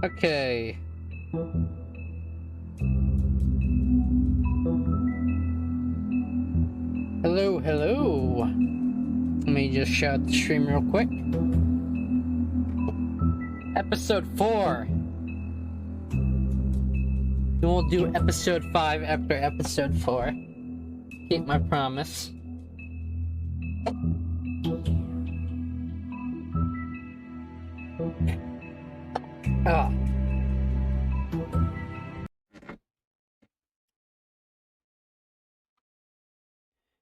Okay. Hello, hello. Let me just shut the stream real quick. Episode 4. Then we'll do episode 5 after episode 4. Keep my promise. Ah.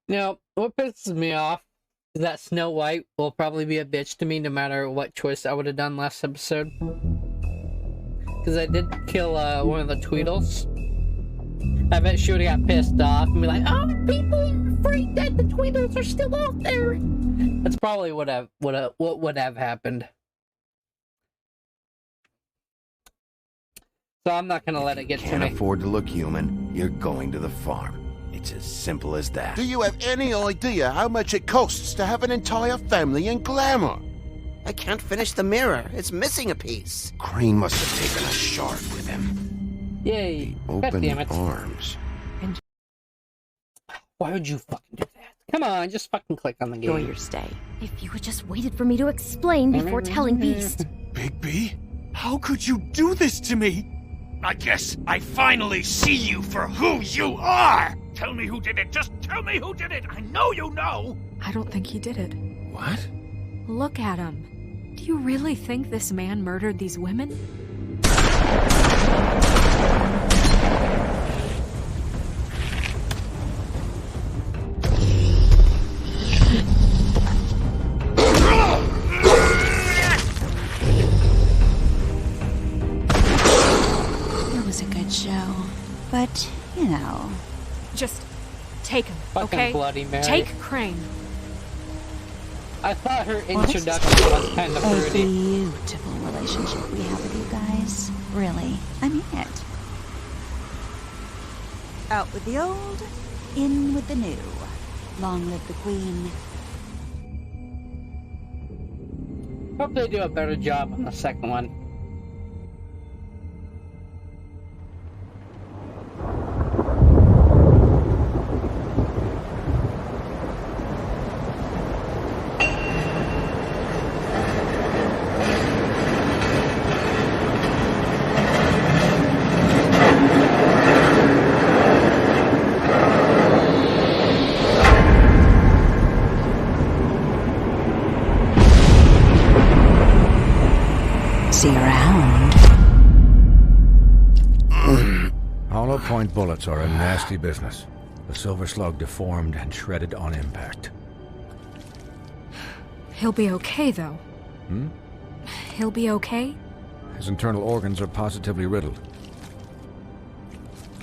Now, what pisses me off is that Snow White will probably be a bitch to me no matter what choice I would have done last episode. Because I did kill one of the Tweedles. I bet she would have got pissed off and be like, "Oh, people are afraid that the Tweedles are still out there." That's probably what would have happened. So I'm not gonna let it get to me. Can't afford to look human. You're going to the farm. It's as simple as that. Do you have any idea how much it costs to have an entire family in glamour? I can't finish the mirror. It's missing a piece. Crane must have taken a shard with him. Yay. God Open damn it. arms. Why would you fucking do that? Come on, just fucking click on the game. Enjoy your stay. If you had just waited for me to explain before telling Beast. Bigby? How could you do this to me? I guess I finally see you for who you are! Tell me who did it! Just tell me who did it! I know you know! I don't think he did it. What? Look at him. Do you really think this man murdered these women? It was a good show. But, you know. Just take him, Fucking okay? Bloody Mary. Take Crane. I thought her introduction was kind of A fruity. beautiful relationship we have with you guys. Really. I mean it. Out with the old, in with the new. Long live the Queen. Hope they do a better job on the second one. See you around. Hollow point bullets are a nasty business. The Silver Slug deformed and shredded on impact. He'll be okay, though. He'll be okay? His internal organs are positively riddled.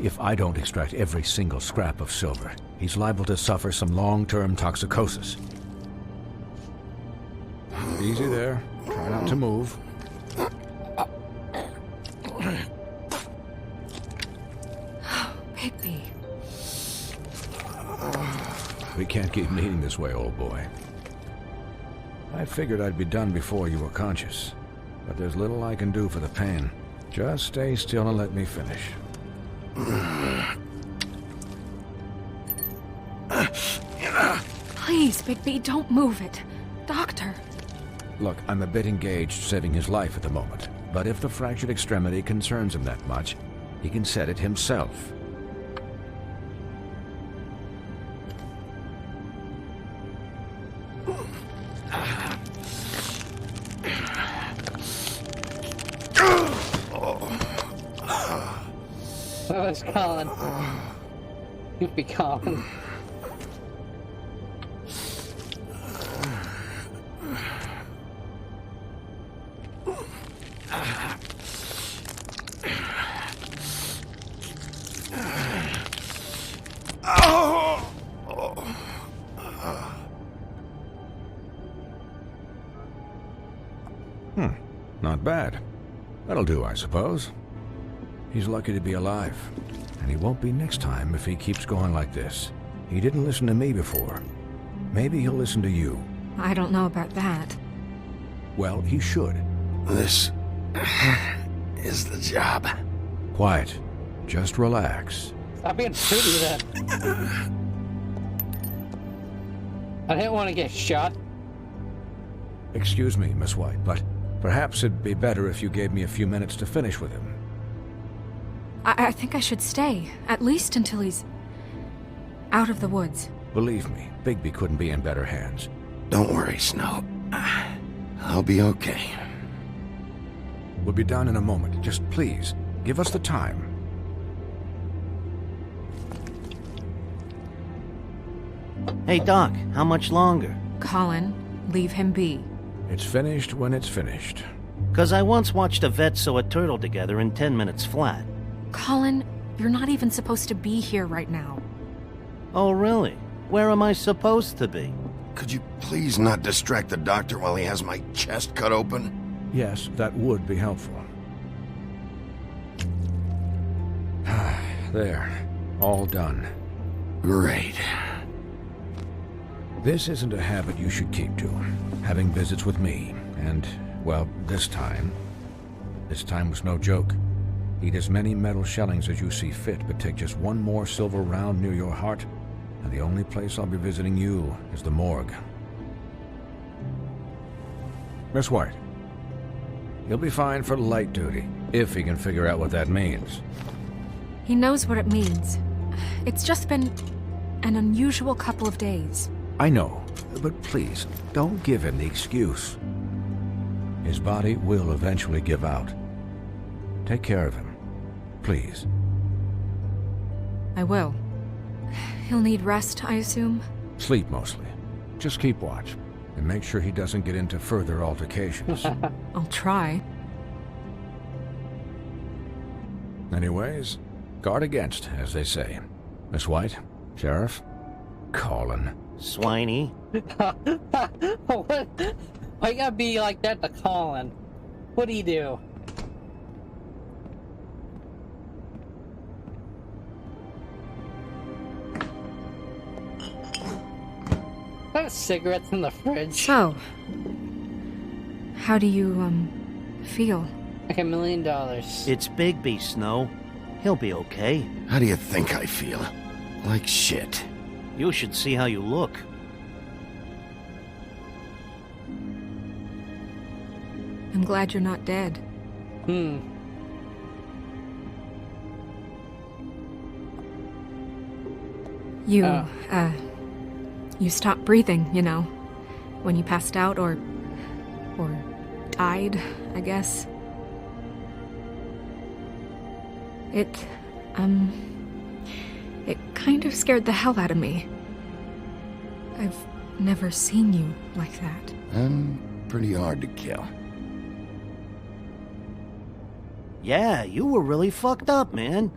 If I don't extract every single scrap of silver, he's liable to suffer some long-term toxicosis. Easy there. Try not to move. Bigby. We can't keep meeting this way, old boy. I figured I'd be done before you were conscious, but there's little I can do for the pain. Just stay still and let me finish. Please, Bigby, don't move it. Doctor. Look, I'm a bit engaged saving his life at the moment, but if the fractured extremity concerns him that much, he can set it himself. That was Colin. Goofy Colin. Not bad. That'll do, I suppose. He's lucky to be alive, and he won't be next time if he keeps going like this. He didn't listen to me before. Maybe he'll listen to you. I don't know about that. Well, he should. This is the job. Quiet. Just relax. Stop being pretty then. I didn't want to get shot. Excuse me, Miss White, but perhaps it'd be better if you gave me a few minutes to finish with him. I think I should stay, at least until he's out of the woods. Believe me, Bigby couldn't be in better hands. Don't worry, Snow. I'll be okay. We'll be done in a moment. Just please, give us the time. Hey, Doc, how much longer? Colin, leave him be. It's finished when it's finished. 'Cause I once watched a vet sew a turtle together in 10 minutes flat. Colin, you're not even supposed to be here right now. Oh, really? Where am I supposed to be? Could you please not distract the doctor while he has my chest cut open? Yes, that would be helpful. There. All done. Great. This isn't a habit you should keep to. Having visits with me. And, well, this time was no joke. Eat as many metal shellings as you see fit, but take just one more silver round near your heart, and the only place I'll be visiting you is the morgue. Miss White, you'll be fine for light duty, if he can figure out what that means. He knows what it means. It's just been an unusual couple of days. I know, but please, don't give him the excuse. His body will eventually give out. Take care of him. Please. I will. He'll need rest, I assume? Sleep mostly. Just keep watch, and make sure he doesn't get into further altercations. I'll try. Anyways, guard against, as they say. Miss White, Sheriff, Colin. Swiney. What? Why you gotta be like that to Colin? What'd he do? There's cigarettes in the fridge. So, how do you, feel? Like $1 million. It's Bigby, Snow. He'll be okay. How do you think I feel? Like shit. You should see how you look. I'm glad you're not dead. You stopped breathing, you know, when you passed out or died, I guess. It kind of scared the hell out of me. I've never seen you like that. I'm pretty hard to kill. Yeah, you were really fucked up, man.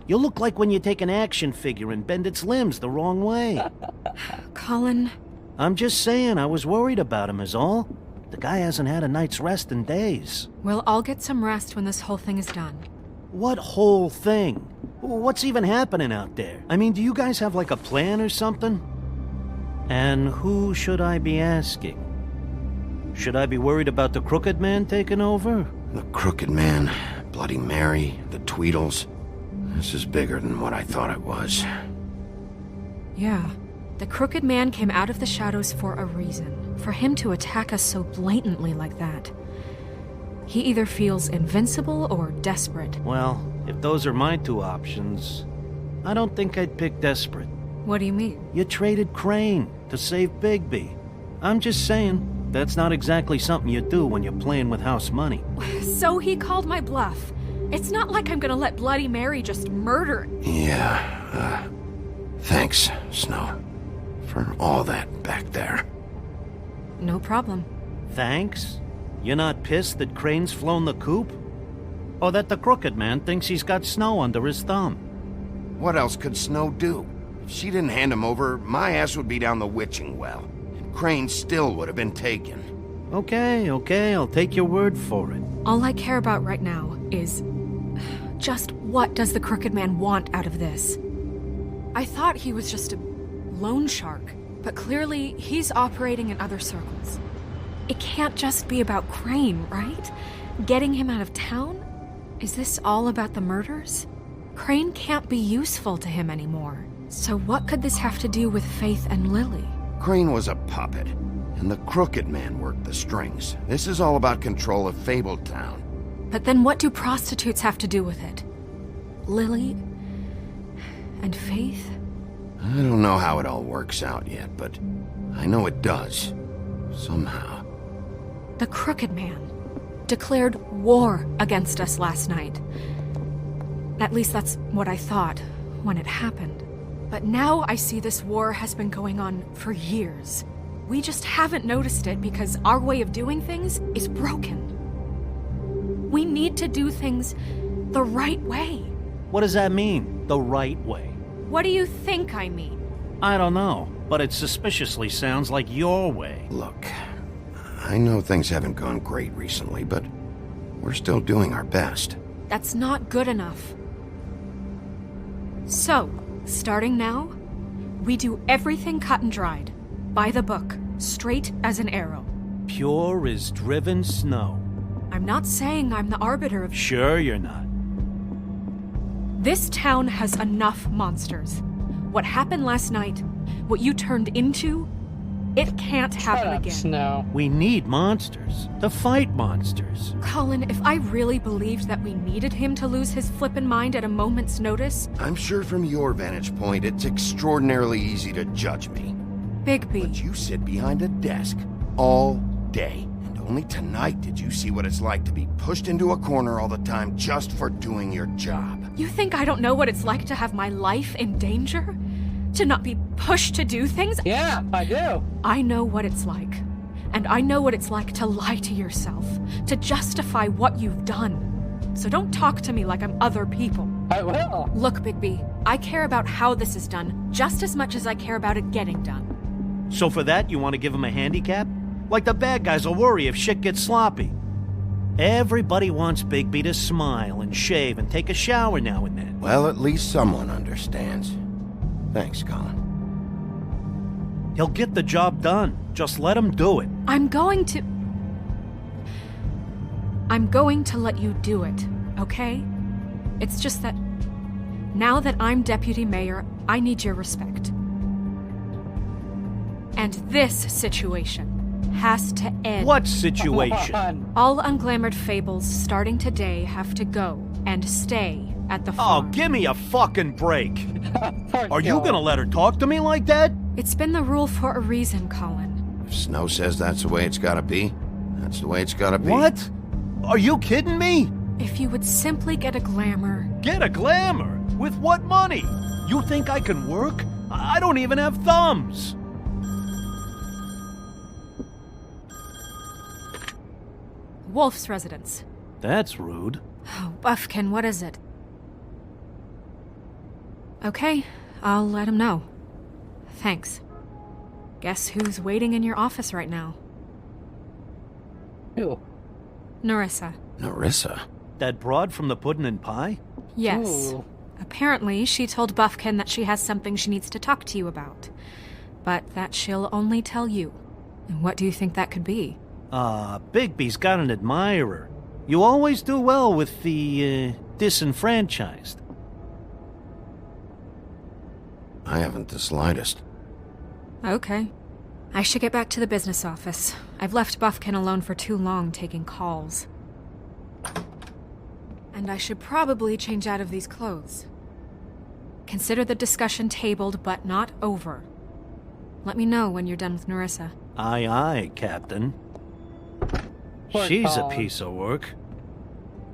You look like when you take an action figure and bend its limbs the wrong way. Colin... I'm just saying, I was worried about him is all. The guy hasn't had a night's rest in days. Well, I'll get some rest when this whole thing is done. What whole thing? What's even happening out there? I mean, do you guys have like a plan or something? And who should I be asking? Should I be worried about the Crooked Man taking over? The Crooked Man, Bloody Mary, the Tweedles. This is bigger than what I thought it was. Yeah. The Crooked Man came out of the shadows for a reason. For him to attack us so blatantly like that. He either feels invincible or desperate. Well, if those are my two options, I don't think I'd pick desperate. What do you mean? You traded Crane to save Bigby. I'm just saying, that's not exactly something you do when you're playing with house money. So he called my bluff. It's not like I'm gonna let Bloody Mary just murder... Yeah, thanks, Snow, for all that back there. No problem. Thanks? You're not pissed that Crane's flown the coop? Or that the Crooked Man thinks he's got Snow under his thumb? What else could Snow do? If she didn't hand him over, my ass would be down the witching well. And Crane still would have been taken. Okay, I'll take your word for it. All I care about right now is... just what does the Crooked Man want out of this? I thought he was just a loan shark, but clearly he's operating in other circles. It can't just be about Crane, right? Getting him out of town? Is this all about the murders? Crane can't be useful to him anymore. So what could this have to do with Faith and Lily? Crane was a puppet, and the Crooked Man worked the strings. This is all about control of Fabletown. But then what do prostitutes have to do with it? Lily and Faith? I don't know how it all works out yet, but I know it does. Somehow. The Crooked Man declared war against us last night. At least that's what I thought when it happened. But now I see this war has been going on for years. We just haven't noticed it because our way of doing things is broken. We need to do things the right way. What does that mean, the right way? What do you think I mean? I don't know, but it suspiciously sounds like your way. Look, I know things haven't gone great recently, but we're still doing our best. That's not good enough. So, starting now, we do everything cut and dried. By the book, straight as an arrow. Pure as driven snow. I'm not saying I'm the arbiter of... Sure you're not. This town has enough monsters. What happened last night, what you turned into, it can't happen again. Snow. We need monsters. To fight monsters. Colin, if I really believed that we needed him to lose his flippin' mind at a moment's notice... I'm sure from your vantage point, it's extraordinarily easy to judge me. Bigby. But you sit behind a desk all day. And only tonight did you see what it's like to be pushed into a corner all the time just for doing your job. You think I don't know what it's like to have my life in danger? To not be pushed to do things? Yeah, I do. I know what it's like. And I know what it's like to lie to yourself, to justify what you've done. So don't talk to me like I'm other people. I will. Look, Bigby, I care about how this is done just as much as I care about it getting done. So for that, you want to give him a handicap? Like the bad guys will worry if shit gets sloppy. Everybody wants Bigby to smile and shave and take a shower now and then. Well, at least someone understands. Thanks, Colin. He'll get the job done. Just let him do it. I'm going to let you do it, okay? It's just that now that I'm deputy mayor, I need your respect. And this situation has to end. What situation? All unglamored fables starting today have to go and stay at the farm. Oh, give me a fucking break. Poor Are you Colin. gonna let her talk to me like that? It's been the rule for a reason, Colin. If Snow says that's the way it's gotta be, that's the way it's gotta be. What? Are you kidding me? If you would simply get a glamour. Get a glamour? With what money? You think I can work? I don't even have thumbs. Wolf's residence. That's rude. Oh, Buffkin, what is it? Okay, I'll let him know. Thanks. Guess who's waiting in your office right now? Ew. Narissa. Narissa? That broad from the puddin' and pie? Yes. Ooh. Apparently, she told Buffkin that she has something she needs to talk to you about. But that she'll only tell you. And what do you think that could be? Bigby's got an admirer. You always do well with the, disenfranchised. I haven't the slightest. Okay. I should get back to the business office. I've left Buffkin alone for too long taking calls. And I should probably change out of these clothes. Consider the discussion tabled but not over. Let me know when you're done with Narissa. Aye, aye, Captain. Poor She's a Colin. piece of work.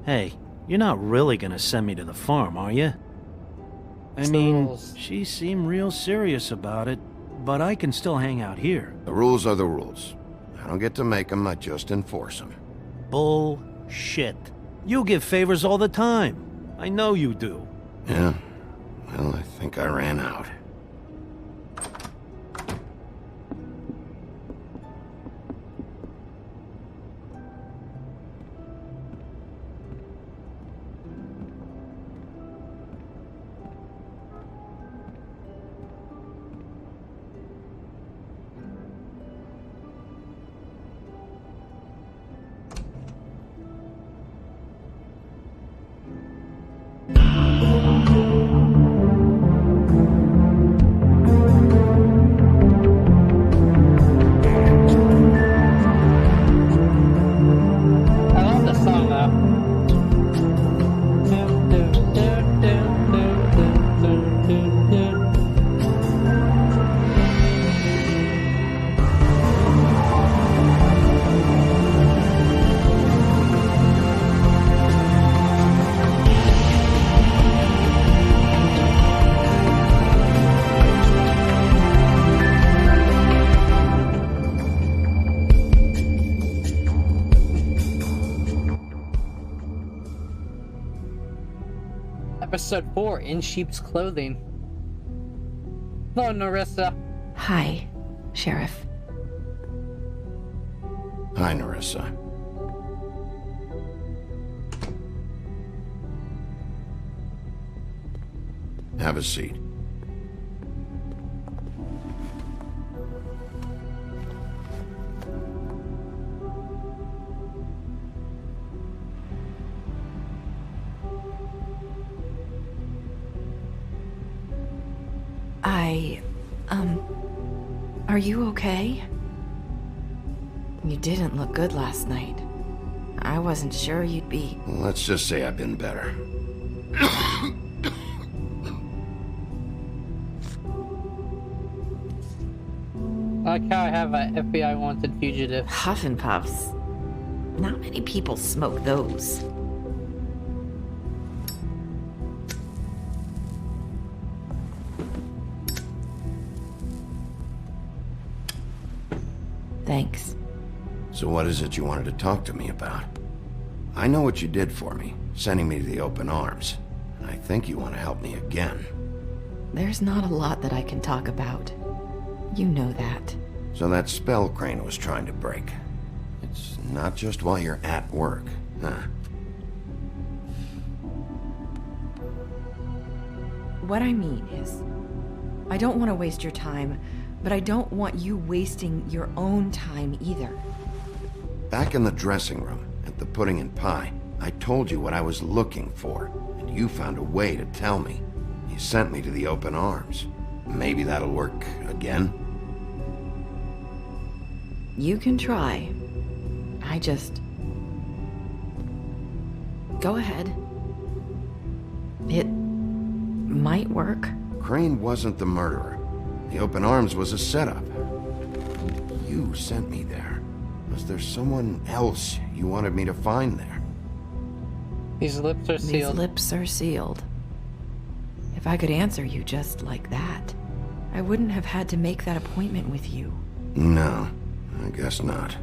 Hey, you're not really gonna send me to the farm, are you? I mean, Rules. she seemed real serious about it, but I can still hang out here. The rules are the rules. I don't get to make them, I just enforce them. Bullshit. You give favors all the time. I know you do. Yeah? Well, I think I ran out. Episode 4, In Sheep's Clothing. Hello, Nerissa. Hi, Sheriff. Hi, Nerissa. Have a seat. Are you okay? You didn't look good last night. I wasn't sure you'd be... Let's just say I've been better. I like how I have a FBI wanted fugitive. Huff and Puffs. Not many people smoke those. Thanks. So what is it you wanted to talk to me about? I know what you did for me, sending me to the open arms. And I think you want to help me again. There's not a lot that I can talk about. You know that. So that spell Crane was trying to break. It's not just while you're at work, huh? What I mean is, I don't want to waste your time, but I don't want you wasting your own time either. Back in the dressing room, at the Pudding and Pie, I told you what I was looking for, and you found a way to tell me. You sent me to the open arms. Maybe that'll work again? You can try. I just... Go ahead. It might work. Crane wasn't the murderer. The open arms was a setup. You sent me there. Was there someone else you wanted me to find there? These lips are These sealed. lips are sealed. If I could answer you just like that, I wouldn't have had to make that appointment with you. No, I guess not.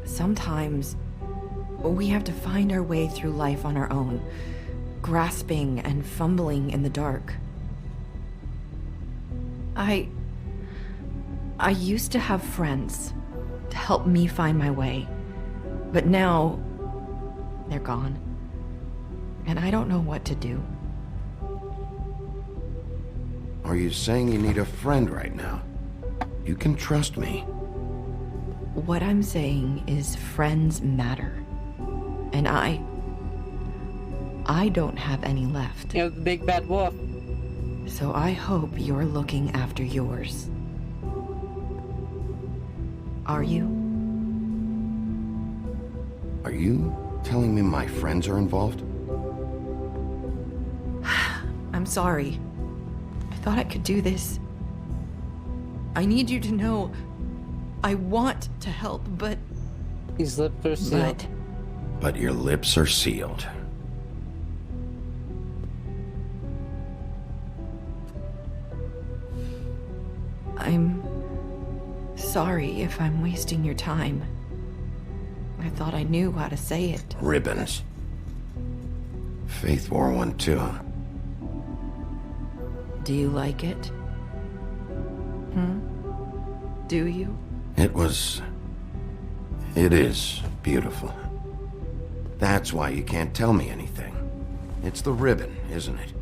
Sometimes we have to find our way through life on our own, grasping and fumbling in the dark. I used to have friends to help me find my way, but now they're gone, and I don't know what to do. Are you saying you need a friend right now? You can trust me. What I'm saying is friends matter, and I don't have any left. You know, the big bad wolf. So I hope you're looking after yours. Are you? Are you telling me my friends are involved? I'm sorry. I thought I could do this. I need you to know I want to help, but... These lips are sealed. But your lips are sealed. I'm sorry if I'm wasting your time. I thought I knew how to say it. Ribbons. Faith wore one too. Do you like it? Do you? It is beautiful. That's why you can't tell me anything. It's the ribbon, isn't it?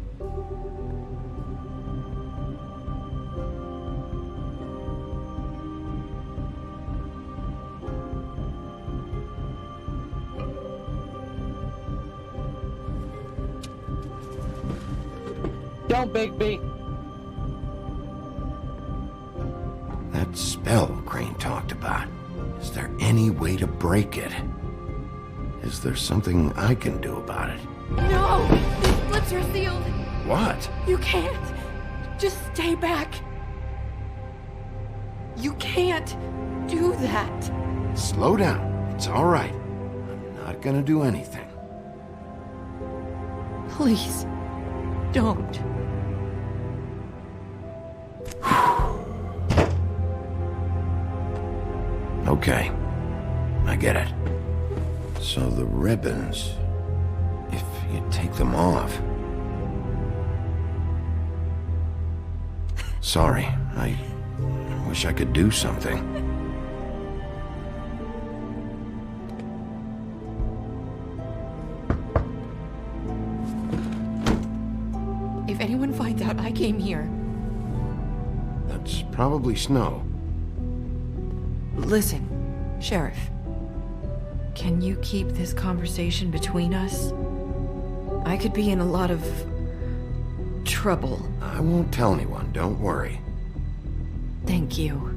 Don't, Bigby. That spell Crane talked about. Is there any way to break it? Is there something I can do about it? No! These lips are sealed! What? You can't! Just stay back! You can't do that! Slow down. It's all right. I'm not gonna do anything. Please, don't. Okay. I get it. So the ribbons... If you take them off. Sorry, I wish I could do something. If anyone finds out I came here... That's probably Snow. Listen, Sheriff. Can you keep this conversation between us? I could be in a lot of... trouble. I won't tell anyone, don't worry. Thank you.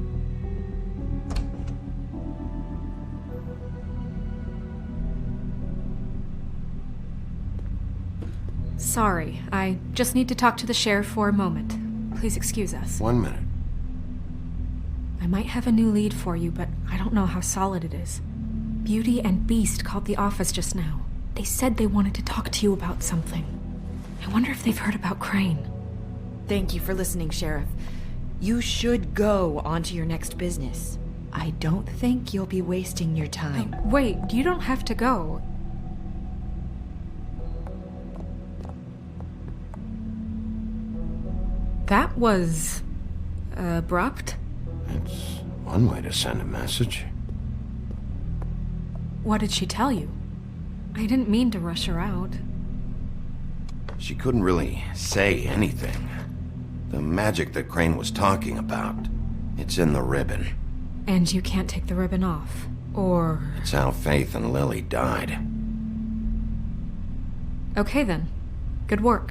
Sorry, I just need to talk to the sheriff for a moment. Please excuse us. 1 minute. I might have a new lead for you, but I don't know how solid it is. Beauty and Beast called the office just now. They said they wanted to talk to you about something. I wonder if they've heard about Crane. Thank you for listening, Sheriff. You should go on to your next business. I don't think you'll be wasting your time. Wait, you don't have to go. That was... abrupt? It's one way to send a message. What did she tell you? I didn't mean to rush her out. She couldn't really say anything. The magic that Crane was talking about, it's in the ribbon. And you can't take the ribbon off, or... It's how Faith and Lily died. Okay then. Good work.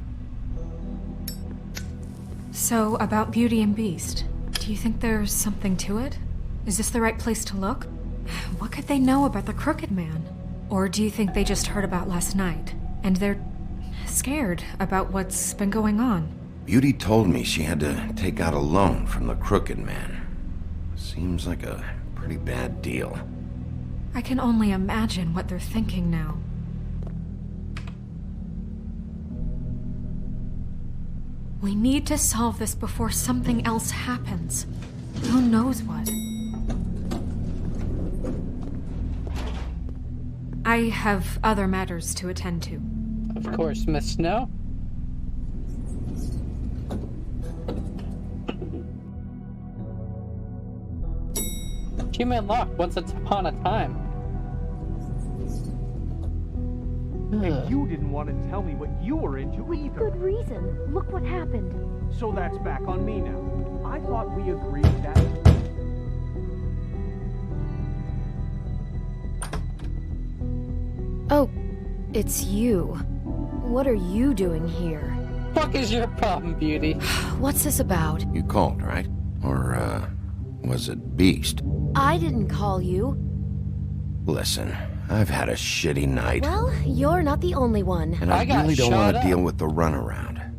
So, about Beauty and Beast, do you think there's something to it? Is this the right place to look? What could they know about the Crooked Man? Or do you think they just heard about last night, and they're scared about what's been going on? Beauty told me she had to take out a loan from the Crooked Man. Seems like a pretty bad deal. I can only imagine what they're thinking now. We need to solve this before something else happens. Who knows what? I have other matters to attend to. Of course, Miss Snow. Achievement locked once upon a time. And you didn't want to tell me what you were into either. Good reason. Look what happened. So that's back on me now. I thought we agreed that... Oh, it's you. What are you doing here? Fuck is your problem, Beauty? What's this about? You called, right? Or, was it Beast? I didn't call you. Listen, I've had a shitty night. Well, you're not the only one. And I got really don't want shot to up. deal with the runaround.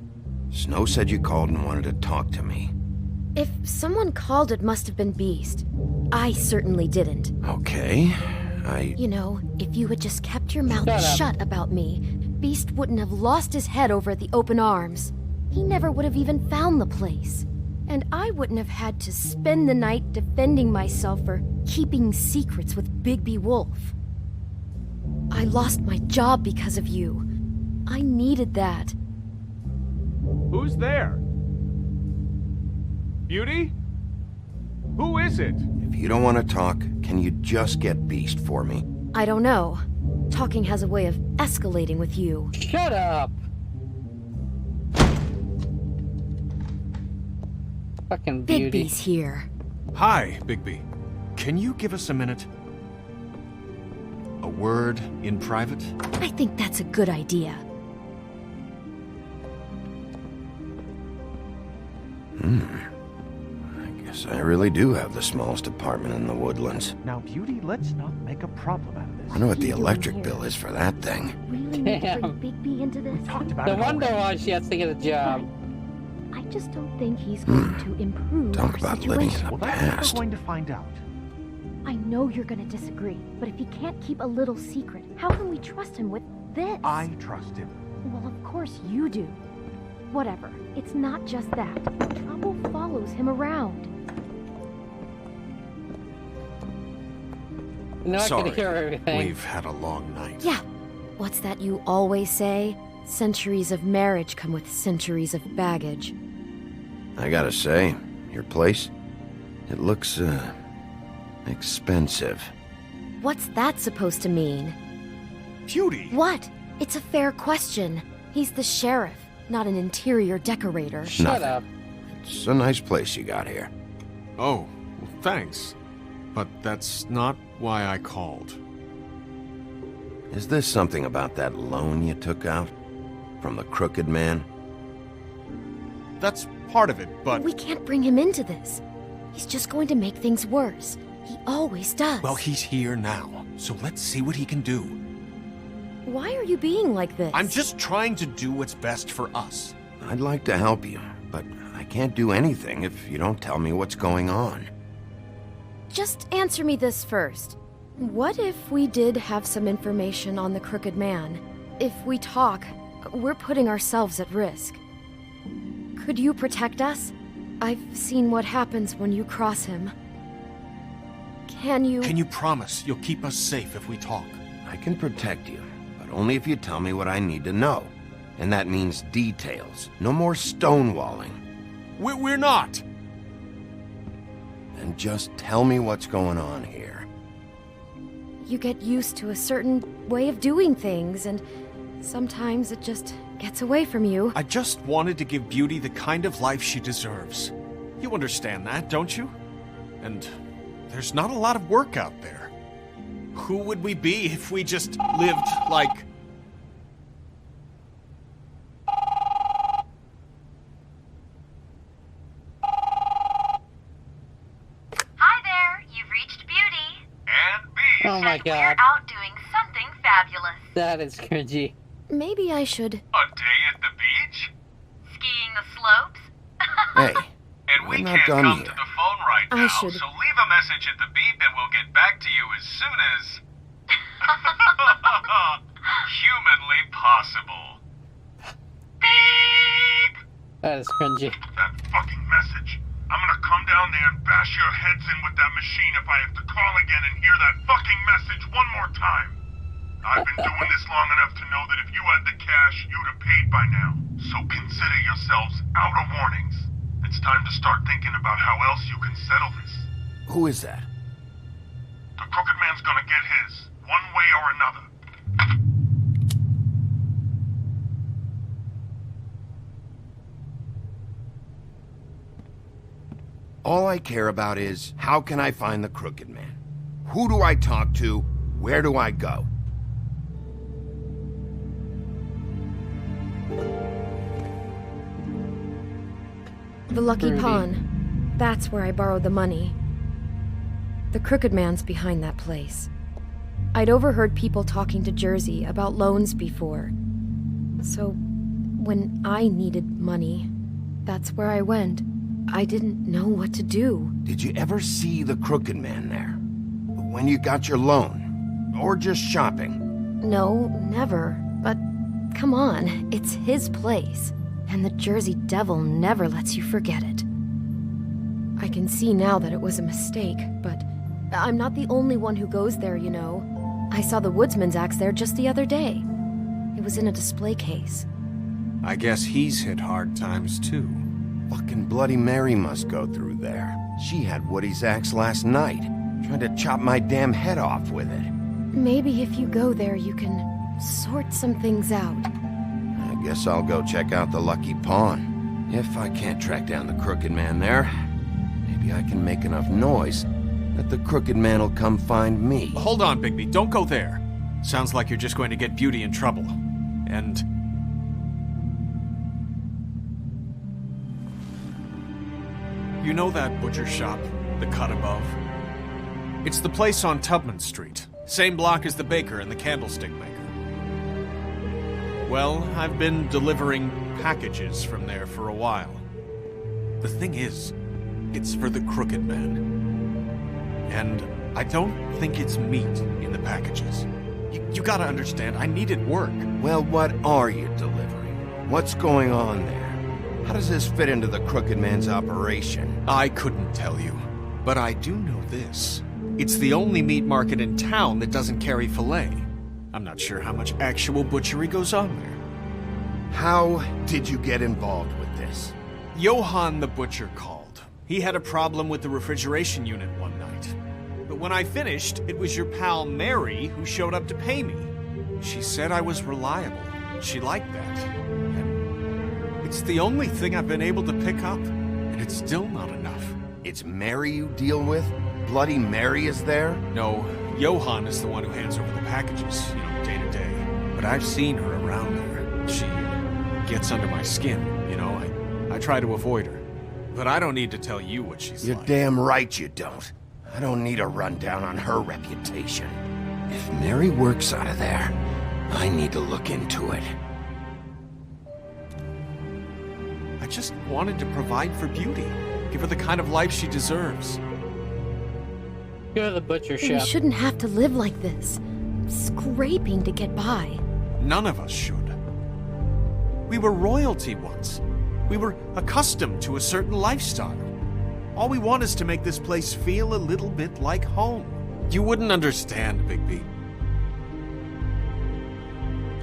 Snow said you called and wanted to talk to me. If someone called, it must have been Beast. I certainly didn't. Okay, You know, if you had just kept your mouth Shut up. shut about me, Beast wouldn't have lost his head over at the Open Arms. He never would have even found the place. And I wouldn't have had to spend the night defending myself for keeping secrets with Bigby Wolf. I lost my job because of you. I needed that. Who's there? Beauty? Who is it? if you don't want to talk, can you just get Beast for me? I don't know. Talking has a way of escalating with you. Shut up! Fucking beauty. Bigby's here. Hi, Bigby. Can you give us a minute? A word in private? I think that's a good idea. I guess I really do have the smallest apartment in the Woodlands. Now, Beauty, let's not make a problem out of this. I wonder what the What are you doing electric here? bill is for that thing. Really need to Damn. bring Bigby into this? Talked about No it wonder already. why she has to get a job. I just don't think he's going to improve Talk our about situation. living in the Well, that's what past. we're going to find out. I know you're going to disagree, but if he can't keep a little secret, how can we trust him with this? I trust him. Well, of course you do. Whatever. It's not just that. Trouble follows him around. You're not Sorry, gonna hear everything. we've had a long night. Yeah, What's that you always say? Centuries of marriage come with centuries of baggage. I gotta say, your place, it looks, expensive. What's that supposed to mean? Beauty! What? It's a fair question. He's the sheriff, not an interior decorator. Shut Nothing. up. It's a nice place you got here. Oh, well, thanks. But that's not why I called. Is this something about that loan you took out? From the Crooked Man? That's part of it, but... We can't bring him into this. He's just going to make things worse. He always does. Well, he's here now, so let's see what he can do. Why are you being like this? I'm just trying to do what's best for us. I'd like to help you, but I can't do anything if you don't tell me what's going on. Just answer me this first. What if we did have some information on the Crooked Man? If we talk, we're putting ourselves at risk. Could you protect us? I've seen what happens when you cross him. Can you... Can you promise you'll keep us safe if we talk? I can protect you, but only if you tell me what I need to know. And that means details. No more stonewalling. We're not! And just tell me what's going on here. You get used to a certain way of doing things, and sometimes it just gets away from you. I just wanted to give Beauty the kind of life she deserves. You understand that, don't you? And there's not a lot of work out there. Who would we be if we just lived like... Hi there, you've reached Beauty. And B. Oh my And god. we're out doing something fabulous. That is cringy. Maybe I should... A day at the beach? Skiing the slopes. Hey, And we we're not can't done come here. to the phone right I now, should- so leave a message at the beep and we'll get back to you as soon as... humanly possible. Beep! That is cringy. That fucking message. I'm gonna come down there and bash your heads in with that machine if I have to call again and hear that fucking message one more time. I've been doing this long enough to know that if you had the cash, you'd have paid by now. So consider yourselves out of warnings. It's time to start thinking about how else you can settle this. Who is that? The Crooked Man's gonna get his, one way or another. All I care about is, how can I find the Crooked Man? Who do I talk to? Where do I go? The Lucky Ruby. Pawn. That's where I borrowed the money. The Crooked Man's behind that place. I'd overheard people talking to Jersey about loans before. So, when I needed money, that's where I went. I didn't know what to do. Did you ever see the Crooked Man there? When you got your loan? Or just shopping? No, never. But come on, it's his place. And the Jersey Devil never lets you forget it. I can see now that it was a mistake, but I'm not the only one who goes there, you know. I saw the Woodsman's axe there just the other day. It was in a display case. I guess he's hit hard times too. Fucking Bloody Mary must go through there. She had Woody's axe last night. Tried to chop my damn head off with it. Maybe if you go there, you can sort some things out. I guess I'll go check out the Lucky Pawn. If I can't track down the Crooked Man there, maybe I can make enough noise that the Crooked Man will come find me. Hold on, Bigby, don't go there. Sounds like you're just going to get Beauty in trouble. And... you know that butcher shop, the cut above? It's the place on Tubman Street. Same block as the baker and the candlestick maker. Well, I've been delivering packages from there for a while. The thing is, it's for the Crooked Man. And I don't think it's meat in the packages. You gotta understand, I needed work. Well, what are you delivering? What's going on there? How does this fit into the Crooked Man's operation? I couldn't tell you, but I do know this. It's the only meat market in town that doesn't carry filet. I'm not sure how much actual butchery goes on there. How did you get involved with this? Johann the Butcher called. He had a problem with the refrigeration unit one night. But when I finished, it was your pal Mary who showed up to pay me. She said I was reliable. She liked that. And it's the only thing I've been able to pick up, and it's still not enough. It's Mary you deal with? Bloody Mary is there? No, Johann is the one who hands over the packages, day to day. But I've seen her around there. She gets under my skin, I try to avoid her. But I don't need to tell you what she's You're like. damn right you don't. I don't need a rundown on her reputation. If Mary works out of there, I need to look into it. I just wanted to provide for Beauty. Give her the kind of life she deserves. Go to the butcher You shop. shouldn't have to live like this, scraping to get by. None of us should. We were royalty once. We were accustomed to a certain lifestyle. All we want is to make this place feel a little bit like home. You wouldn't understand, Bigby.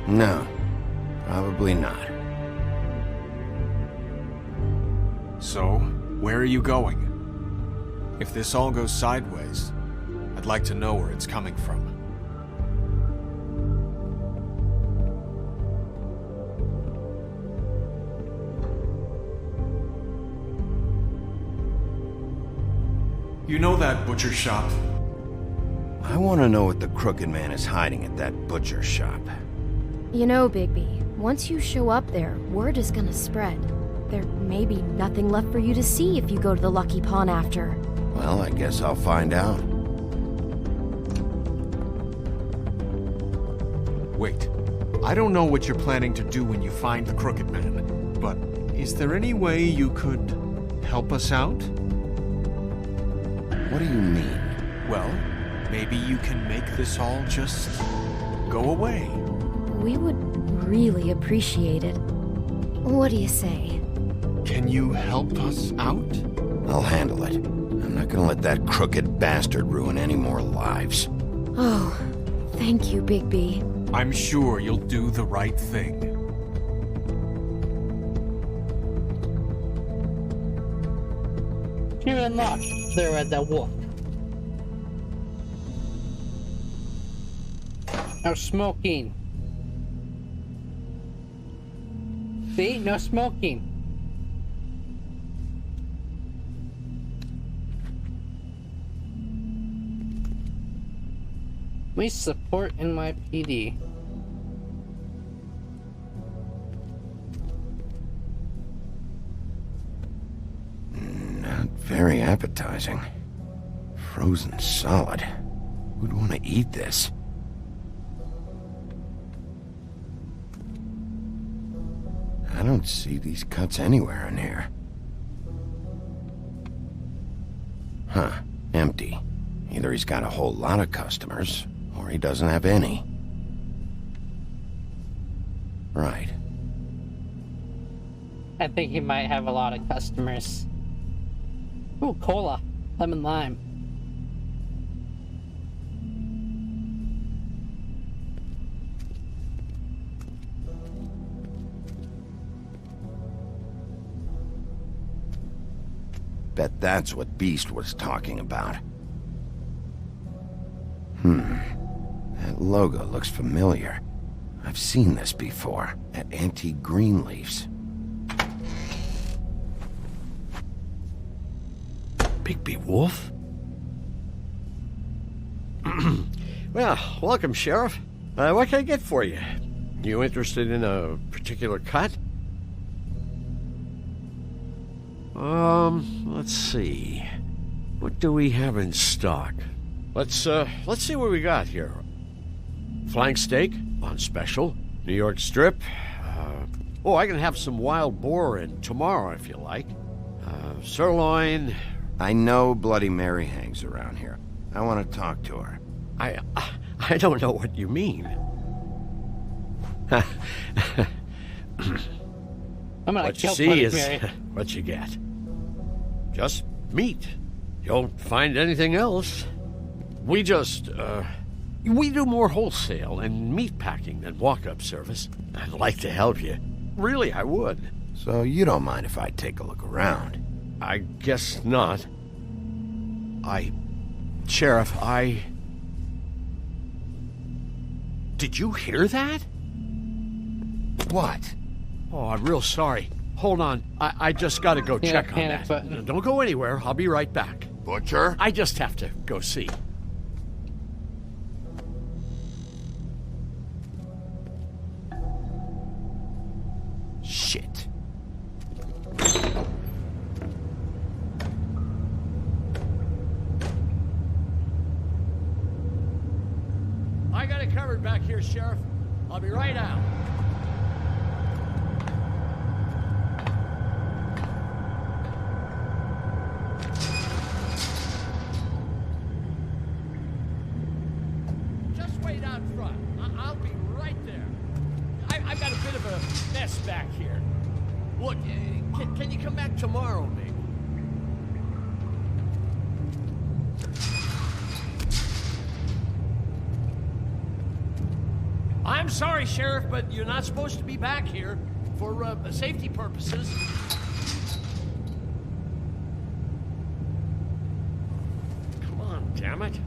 No, probably not. So, where are you going? If this all goes sideways, I'd like to know where it's coming from. You know that butcher shop? I want to know what the Crooked Man is hiding at that butcher shop. You know, Bigby, once you show up there, word is gonna spread. There may be nothing left for you to see if you go to the Lucky Pawn after. Well, I guess I'll find out. Wait. I don't know what you're planning to do when you find the Crooked Man, but is there any way you could help us out? What do you mean? Well, maybe you can make this all just go away. We would really appreciate it. What do you say? Can you help us out? I'll handle it. I'm not gonna let that crooked bastard ruin any more lives. Oh, thank you, Bigby. I'm sure you'll do the right thing. You're unlocked. There at that wolf. No smoking. See? No smoking. We support NYPD. Not very appetizing. Frozen solid. Who'd want to eat this? I don't see these cuts anywhere in here. Huh. Empty. Either he's got a whole lot of customers, or he doesn't have any. Right. I think he might have a lot of customers. Ooh, cola. Lemon lime. Bet that's what Beast was talking about. That logo looks familiar. I've seen this before, at Antique Greenleaf's. Bigby Wolf? Well, welcome, Sheriff. What can I get for you? You interested in a particular cut? Let's see. What do we have in stock? Let's see what we got here. Flank steak on special. New York strip. I can have some wild boar in tomorrow if you like. Sirloin. I know Bloody Mary hangs around here. I want to talk to her. I don't know what you mean. I'm gonna What you kill see Bloody is Mary. what you get. Just meat. You don't find anything else. We just, We do more wholesale and meat packing than walk-up service. I'd like to help you. Really, I would. So you don't mind if I take a look around? I guess not. Sheriff, Did you hear that? What? Oh, I'm real sorry. Hold on. I just gotta go check on that. Button. Don't go anywhere. I'll be right back. Butcher? I just have to go see. Shit. I got it covered back here, Sheriff. I'll be right out. Just wait out front. I'll be right there. I've got a bit of a mess back here. Look, can you come back tomorrow, maybe? I'm sorry, Sheriff, but you're not supposed to be back here for safety purposes. Come on, damn it.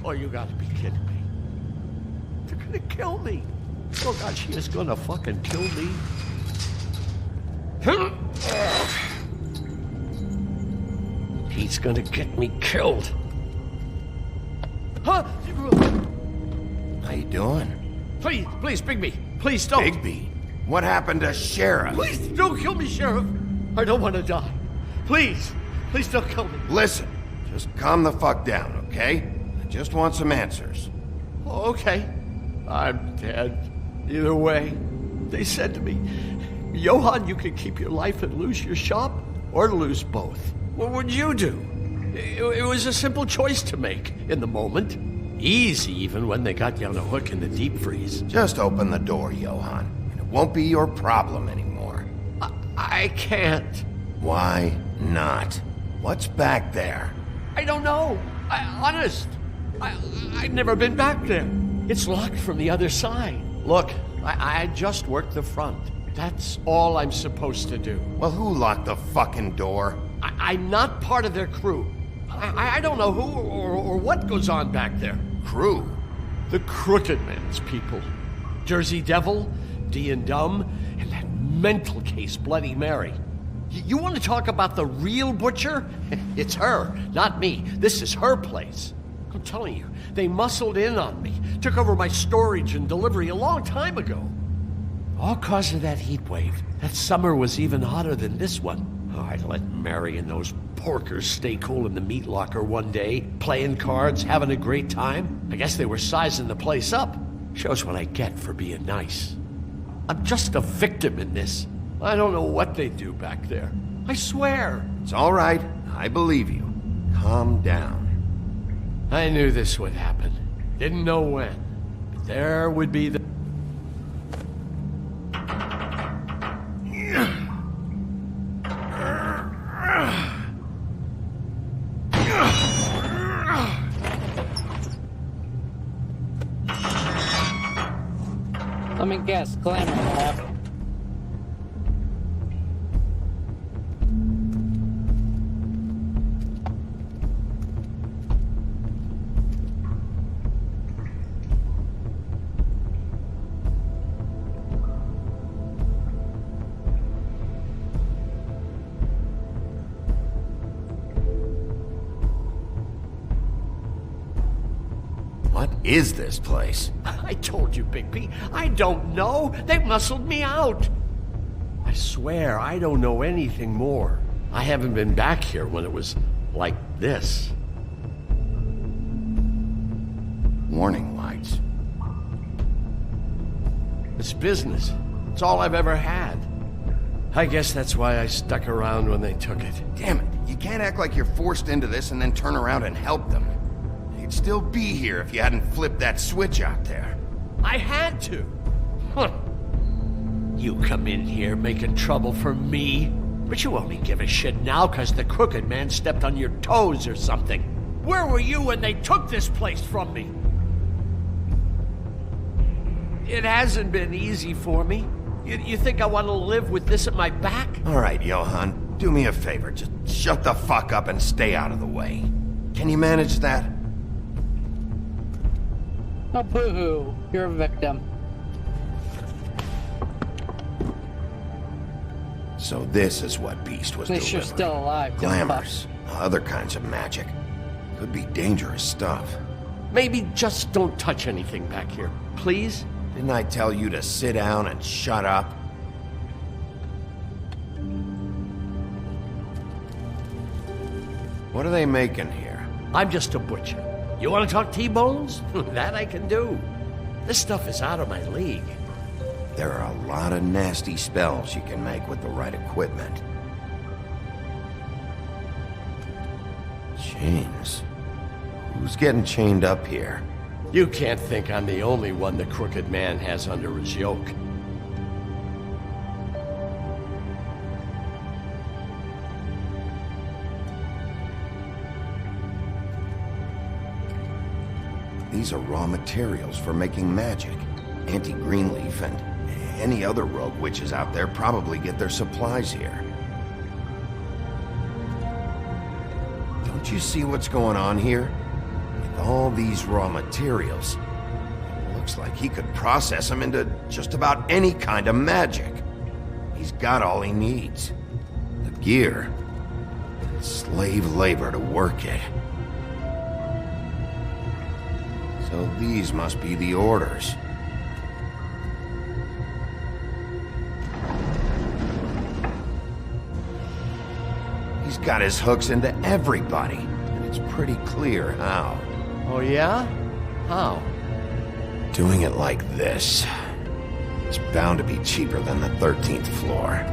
Oh, you gotta be kidding me. They're gonna kill me. Oh, God, she is gonna fucking kill me. He's gonna get me killed. Huh? How you doing? Please, Bigby. Please don't. Bigby? What happened to Sheriff? Please don't kill me, Sheriff. I don't want to die. Please don't kill me. Listen, just calm the fuck down, okay? I just want some answers. Oh, okay. I'm dead. Either way, they said to me, Johann, you can keep your life and lose your shop, or lose both. What would you do? It was a simple choice to make in the moment. Easy, even when they got you on a hook in the deep freeze. Just open the door, Johann, and it won't be your problem anymore. I can't. Why not? What's back there? I don't know. Honest. I've never been back there. It's locked from the other side. Look, I just worked the front. That's all I'm supposed to do. Well, who locked the fucking door? I'm not part of their crew. I don't know who or what goes on back there. Crew? The Crooked Man's people. Jersey Devil, D and Dumb, and that mental case Bloody Mary. You want to talk about the real butcher? It's her, not me. This is her place. I'm telling you, they muscled in on me, took over my storage and delivery a long time ago. All cause of that heat wave. That summer was even hotter than this one. Oh, I'd let Mary and those porkers stay cool in the meat locker one day, playing cards, having a great time. I guess they were sizing the place up. Shows what I get for being nice. I'm just a victim in this. I don't know what they do back there. I swear. It's all right. I believe you. Calm down. I knew this would happen. Didn't know when. But there would be the... Let me guess, Glamour Lab. What is this place? I told you, Bigby. I don't know. They muscled me out. I swear I don't know anything more. I haven't been back here when it was like this. Warning lights. It's business. It's all I've ever had. I guess that's why I stuck around when they took it. Damn it. You can't act like you're forced into this and then turn around and help them. You'd still be here if you hadn't flipped that switch out there. I had to. Huh. You come in here making trouble for me, but you only give a shit now because the Crooked Man stepped on your toes or something. Where were you when they took this place from me? It hasn't been easy for me. You think I want to live with this at my back? All right, Johan, do me a favor. Just shut the fuck up and stay out of the way. Can you manage that? Oh, boo-hoo. You're a victim. So this is what Beast was At least delivering. you're still alive. don't Glamours, other kinds of magic. Could be dangerous stuff. Maybe just don't touch anything back here, please? Didn't I tell you to sit down and shut up? What are they making here? I'm just a butcher. You want to talk T-bones? That I can do. This stuff is out of my league. There are a lot of nasty spells you can make with the right equipment. Chains. Who's getting chained up here? You can't think I'm the only one the Crooked Man has under his yoke. These are raw materials for making magic. Auntie Greenleaf and any other rogue witches out there probably get their supplies here. Don't you see what's going on here? With all these raw materials, it looks like he could process them into just about any kind of magic. He's got all he needs. The gear, and slave labor to work it. So these must be the orders. He's got his hooks into everybody, and it's pretty clear how. Oh yeah? How? Doing it like this. It's bound to be cheaper than the 13th floor.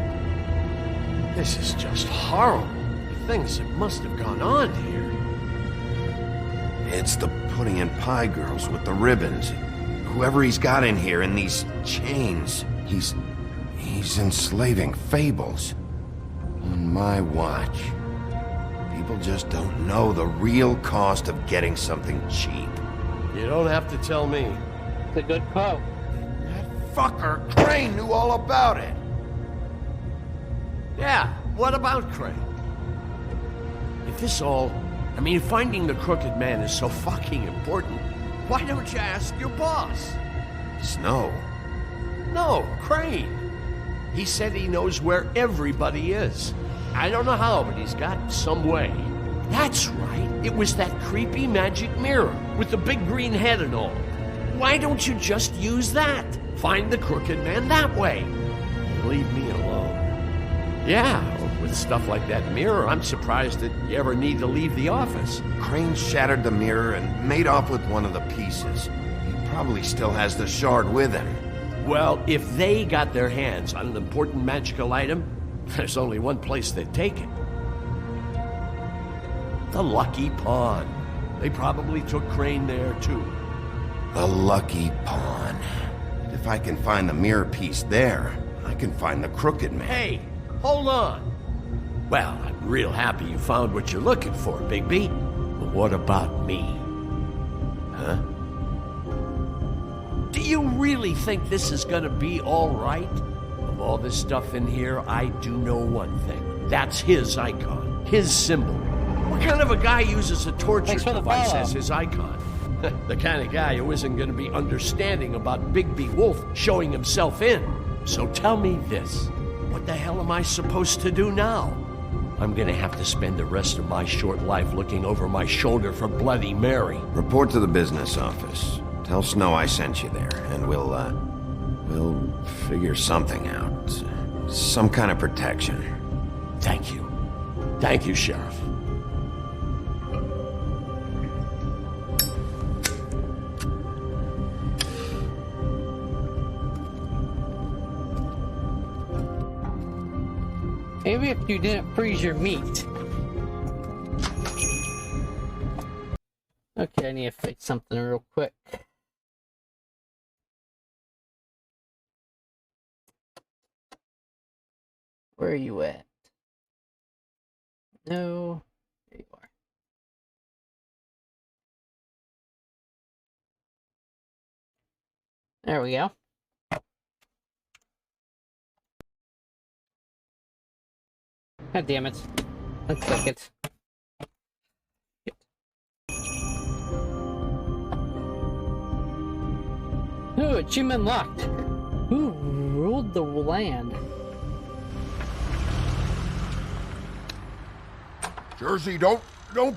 This is just horrible. The things that must have gone on here. It's the pudding and pie girls with the ribbons. Whoever he's got in here in these chains, he's enslaving fables. On my watch. People just don't know the real cost of getting something cheap. You don't have to tell me. It's a good quote. That fucker Crane knew all about it. Yeah, what about Crane? If this all... if finding the Crooked Man is so fucking important, why don't you ask your boss? Snow? No, Crane. He said he knows where everybody is. I don't know how, but he's got some way. That's right. It was that creepy magic mirror with the big green head and all. Why don't you just use that? Find the Crooked Man that way. And leave me alone. Yeah, with stuff like that mirror, I'm surprised that you ever need to leave the office. Crane shattered the mirror and made off with one of the pieces. He probably still has the shard with him. Well, if they got their hands on an important magical item, there's only one place they'd take it. The Lucky Pawn. They probably took Crane there, too. The Lucky Pawn. If I can find the mirror piece there, I can find the Crooked Man. Hey, hold on. Well, I'm real happy you found what you're looking for, Bigby. But what about me? Huh? Do you really think this is gonna be all right? Of all this stuff in here, I do know one thing. That's his icon, his symbol. What kind of a guy uses a torture device as his icon? The kind of guy who isn't gonna be understanding about Bigby Wolf showing himself in. So tell me this. What the hell am I supposed to do now? I'm gonna have to spend the rest of my short life looking over my shoulder for Bloody Mary. Report to the business office. Tell Snow I sent you there, and we'll figure something out. Some kind of protection. Thank you. Thank you, Sheriff. Maybe if you didn't freeze your meat. Okay. I need to fix something real quick. Where are you at? No, there you are. There we go. God damn it. Let's click it. Ooh, achievement locked. Who ruled the land? Jersey, don't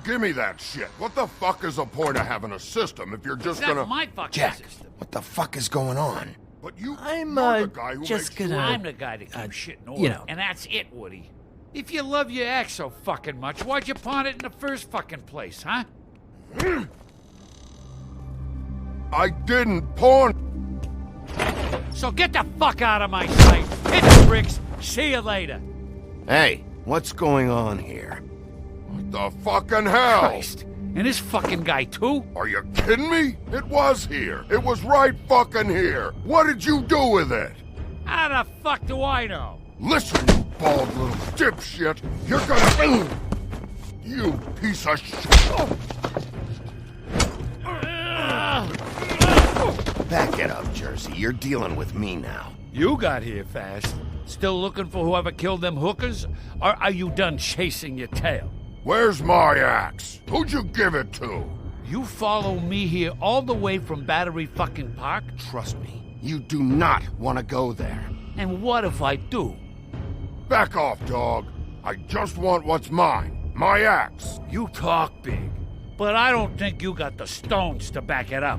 give me that shit. What the fuck is the point of having a system if you're just gonna... my fucking Jack, system. what the fuck is going on? But you're I'm the guy who just makes gonna... sure- I'm the guy that keeps shit in order. you know. And that's it, Woody. If you love your ex so fucking much, why'd you pawn it in the first fucking place, huh? I didn't pawn... So get the fuck out of my sight. Hit the bricks. See you later. Hey, what's going on here? What the fucking hell? Christ. And this fucking guy, too? Are you kidding me? It was here. It was right fucking here. What did you do with it? How the fuck do I know? Listen, you bald little dipshit. You're gonna... You piece of shit. Back it up, Jersey. You're dealing with me now. You got here fast. Still looking for whoever killed them hookers? Or are you done chasing your tail? Where's my axe? Who'd you give it to? You follow me here all the way from Battery fucking Park? Trust me, you do not want to go there. And what if I do? Back off, dog. I just want what's mine. My axe. You talk big, but I don't think you got the stones to back it up.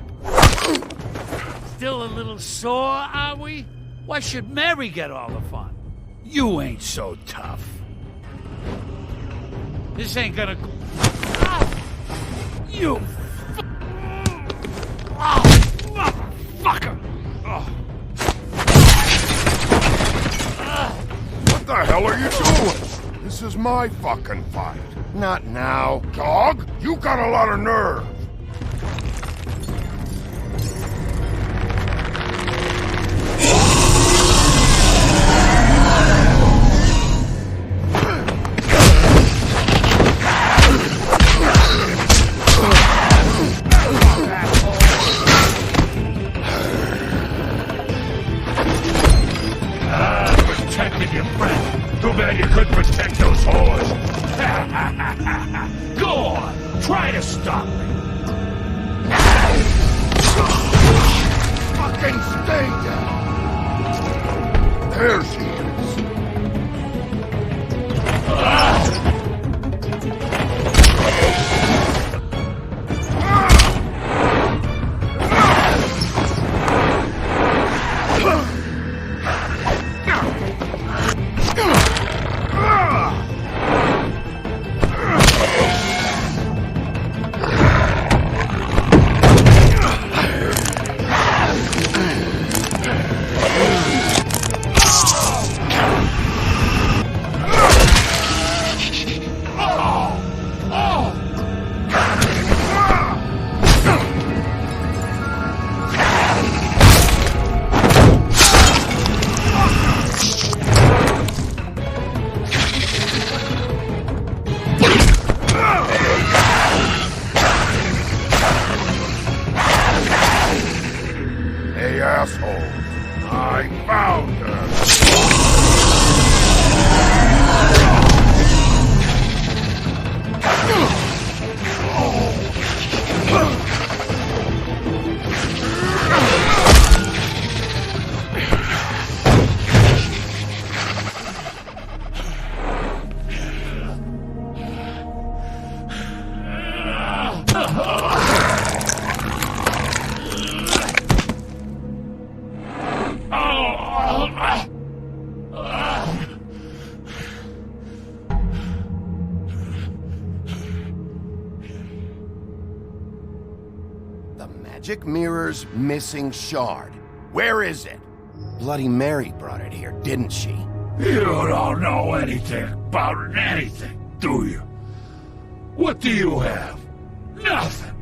Still a little sore, are we? Why should Mary get all the fun? You ain't so tough. This ain't gonna... You... motherfucker! What the hell are you doing? This is my fucking fight. Not now. Dog, you got a lot of nerve. Protected your friend. Too bad you couldn't protect those whores. Go on, try to stop me. Fucking stay down. There she is. Magic Mirror's missing shard. Where is it? Bloody Mary brought it here, didn't she? You don't know anything about anything, do you? What do you have? Nothing.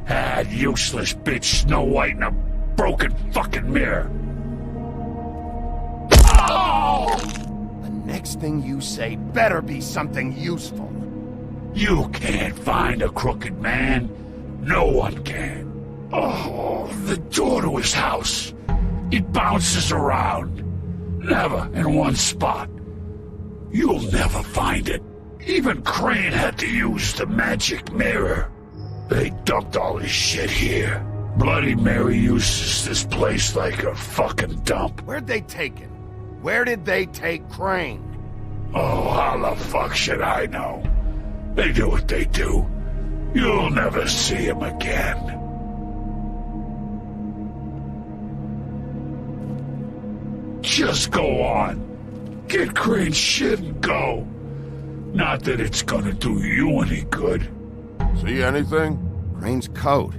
Ah, useless bitch Snow White in a broken fucking mirror. Oh! The next thing you say better be something useful. You can't find a crooked man. No one can. Oh, the door to his house. It bounces around. Never in one spot. You'll never find it. Even Crane had to use the magic mirror. They dumped all his shit here. Bloody Mary uses this place like a fucking dump. Where'd they take him? Where did they take Crane? Oh, how the fuck should I know? They do what they do. You'll never see him again. Just go on. Get Crane's shit and go. Not that it's gonna do you any good. See anything? Crane's coat.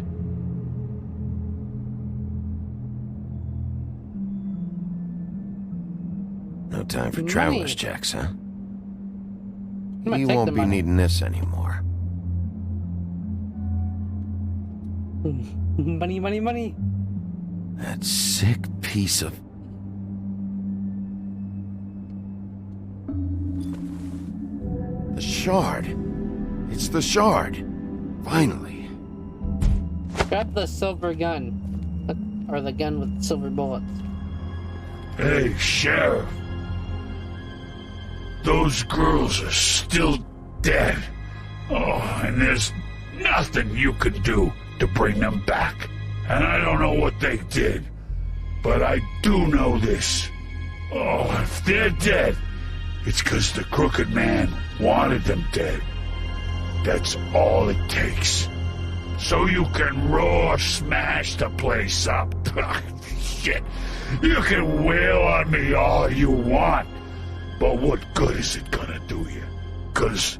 No time for traveler's checks, huh? You won't be needing this anymore. Money, money, money. That sick piece of... The shard. It's the shard. Finally. Grab the silver gun. Or the gun with silver bullets. Hey, Sheriff. Those girls are still dead. Oh, and there's nothing you can do to bring them back. And I don't know what they did, but I do know this. Oh, if they're dead, it's because the Crooked Man wanted them dead. That's all it takes. So you can raw smash the place up. Shit, you can wail on me all you want, but what good is it gonna do you? 'Cause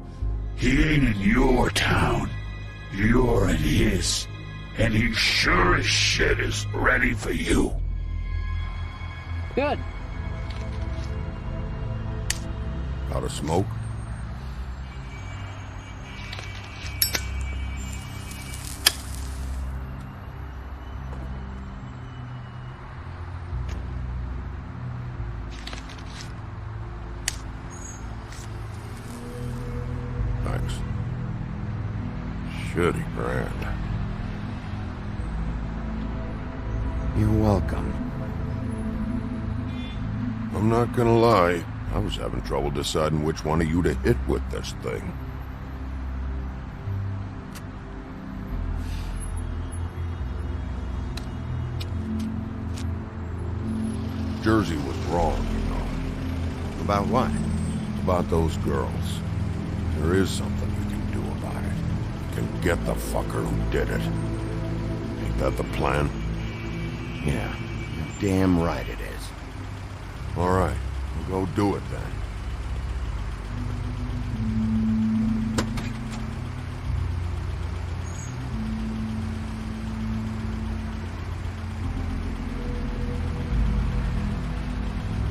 he ain't in your town. You're in his. And he sure as shit is ready for you. Good. Out of smoke? Thanks. Shitty brand. You're welcome. I'm not gonna lie. I was having trouble deciding which one of you to hit with this thing. Jersey was wrong, you know. About what? About those girls. There is something you can do about it. You can get the fucker who did it. Ain't that the plan? Yeah, you're damn right it is. All right, we'll go do it then.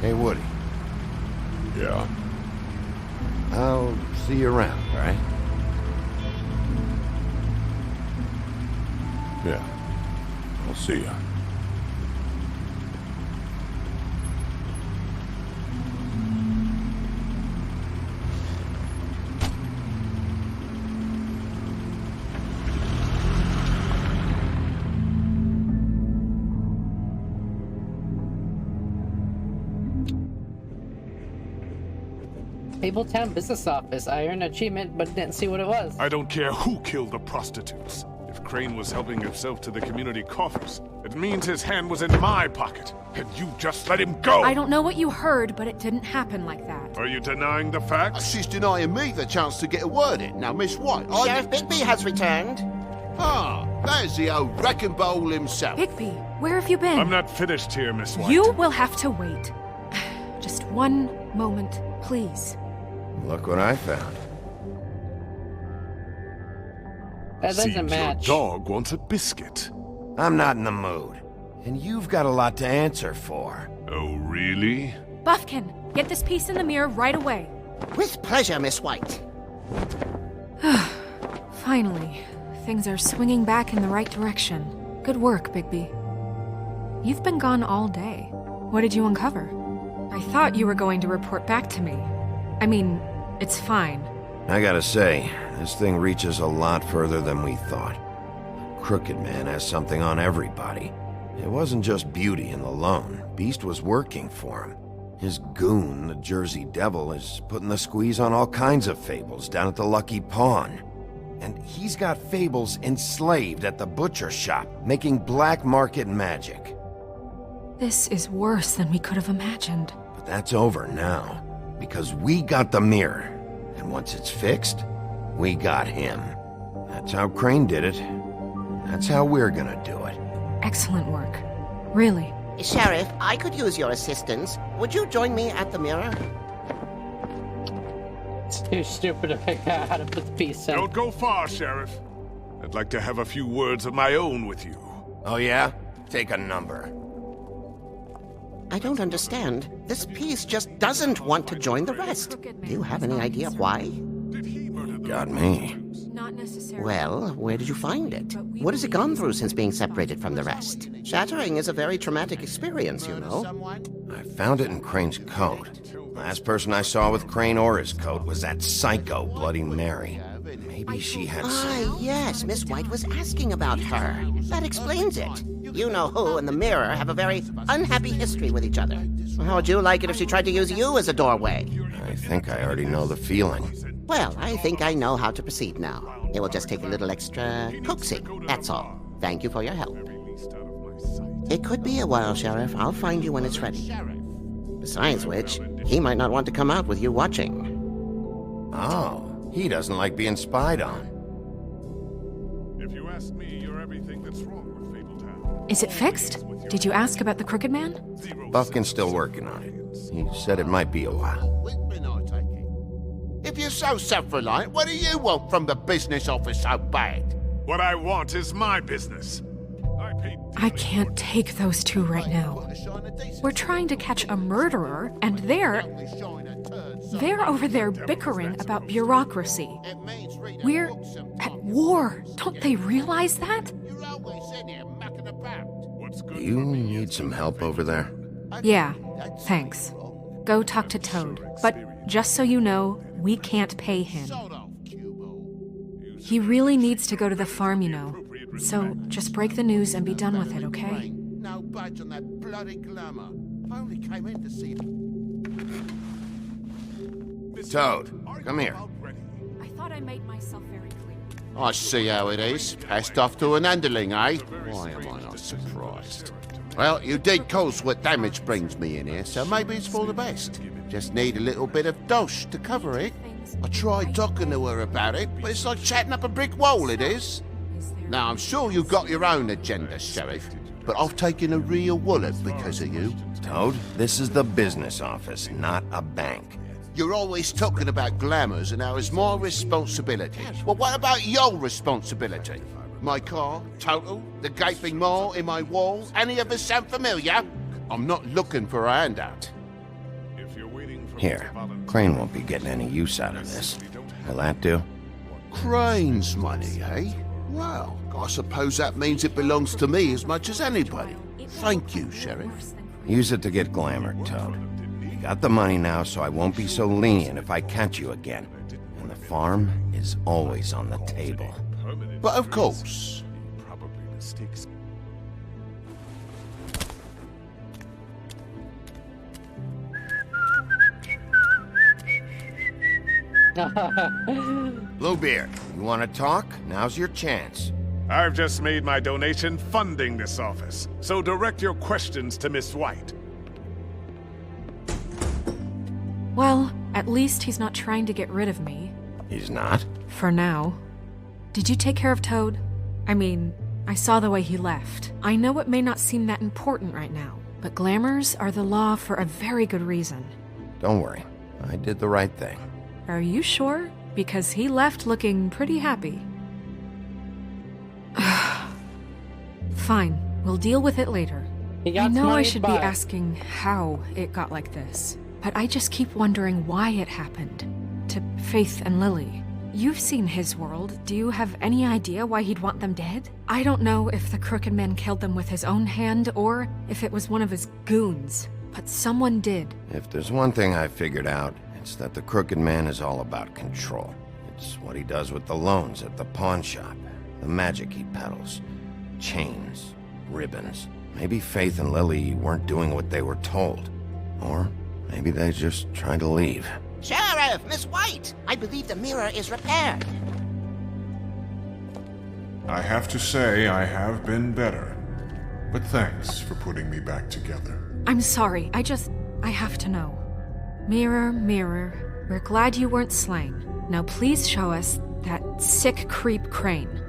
Hey, Woody. Yeah? I'll see you around, all right? Yeah, I'll see you. Fabletown Business Office. I earned an achievement, but didn't see what it was. I don't care who killed the prostitutes. If Crane was helping himself to the community coffers, it means his hand was in my pocket, and you just let him go! I don't know what you heard, but it didn't happen like that. Are you denying the facts? She's denying me the chance to get a word in. Now, Miss White, Sheriff Bigby has returned. Ah, there's the old wrecking bowl himself. Bigby, where have you been? I'm not finished here, Miss White. You will have to wait. Just one moment, please. Look what I found. That doesn't Seems match. Your dog wants a biscuit. I'm not in the mood. And you've got a lot to answer for. Oh, really? Buffkin, get this piece in the mirror right away. With pleasure, Miss White. Finally. things are swinging back in the right direction. Good work, Bigby. You've been gone all day. What did you uncover? I thought you were going to report back to me. I mean, it's fine. I gotta say, this thing reaches a lot further than we thought. Crooked Man has something on everybody. It wasn't just Beauty and the Lone. Beast was working for him. His goon, the Jersey Devil, is putting the squeeze on all kinds of fables down at the Lucky Pawn. And he's got fables enslaved at the butcher shop, making black market magic. This is worse than we could have imagined. But that's over now, because we got the mirror. And once it's fixed, we got him. That's how Crane did it. That's how we're gonna do it. Excellent work. Really. Sheriff, I could use your assistance. Would you join me at the mirror? It's too stupid to figure out how to put the piece in. Don't go far, Sheriff. I'd like to have a few words of my own with you. Oh yeah? Take a number. I don't understand. This piece just doesn't want to join the rest. Do you have any idea why? Got me. Not necessarily. Well, where did you find it? What has it gone through since being separated from the rest? Shattering is a very traumatic experience, you know. I found it in Crane's coat. Last person I saw with Crane or his coat was that psycho Bloody Mary. Maybe she had some... Yes, Miss White was asking about her. That explains it. You know who and the mirror have a very unhappy history with each other. How would you like it if she tried to use you as a doorway? I think I already know the feeling. Well, I think I know how to proceed now. It will just take a little extra coaxing, that's all. Thank you for your help. It could be a while, Sheriff. I'll find you when it's ready. Besides which, he might not want to come out with you watching. Oh, he doesn't like being spied on. If you ask me, you're everything that's wrong with Fabletown. Is it fixed? Did you ask about the Crooked Man? Buffkin's still working on it. He said it might be a while. If you're so self-reliant, what do you want from the business office so bad? What I want is my business. I can't take those two right now. We're trying to catch a murderer, and they're over there bickering about bureaucracy. We're at war. Don't they realize that? Do you need some help over there? Yeah, thanks. Go talk to Toad. But just so you know, we can't pay him. He really needs to go to the farm, you know. So just break the news and be done with it, okay? No budge on that bloody glamour. I only came in to see... Toad, come here. I thought I made myself very clear. I see how it is. Passed off to an underling, eh? Why am I not surprised? Well, you did cause what damage brings me in here, so maybe it's for the best. Just need a little bit of dosh to cover it. I tried talking to her about it, but it's like chatting up a brick wall, it is. Now, I'm sure you've got your own agenda, Sheriff, but I've taken a real wallet because of you. Toad, this is the business office, not a bank. You're always talking about glamours and how it's my responsibility. Well, what about your responsibility? My car, Total, the gaping maw in my wall, any of us sound familiar? I'm not looking for a handout. Here, Crane won't be getting any use out of this. Will that do? Crane's money, eh? Well, I suppose that means it belongs to me as much as anybody. Thank you, Sheriff. Use it to get glamour, Toad. You got the money now, so I won't be so lenient if I catch you again. And the farm is always on the table. But of course. Bluebeard, you want to talk? Now's your chance. I've just made my donation funding this office, so direct your questions to Miss White. Well, at least he's not trying to get rid of me. He's not? For now. Did you take care of Toad? I mean, I saw the way he left. I know it may not seem that important right now, but glamours are the law for a very good reason. Don't worry. I did the right thing. Are you sure? Because he left looking pretty happy. Fine, we'll deal with it later. I know I should be asking how it got like this, but I just keep wondering why it happened. To Faith and Lily. You've seen his world. Do you have any idea why he'd want them dead? I don't know if the Crooked Man killed them with his own hand or if it was one of his goons, but someone did. If there's one thing I figured out, it's that the Crooked Man is all about control. It's what he does with the loans at the pawn shop, the magic he peddles, chains, ribbons. Maybe Faith and Lily weren't doing what they were told. Or maybe they just tried to leave. Sheriff, Miss White! I believe the mirror is repaired. I have to say I have been better. But thanks for putting me back together. I'm sorry, I have to know. Mirror, mirror, we're glad you weren't slain. Now please show us that sick creep Crane.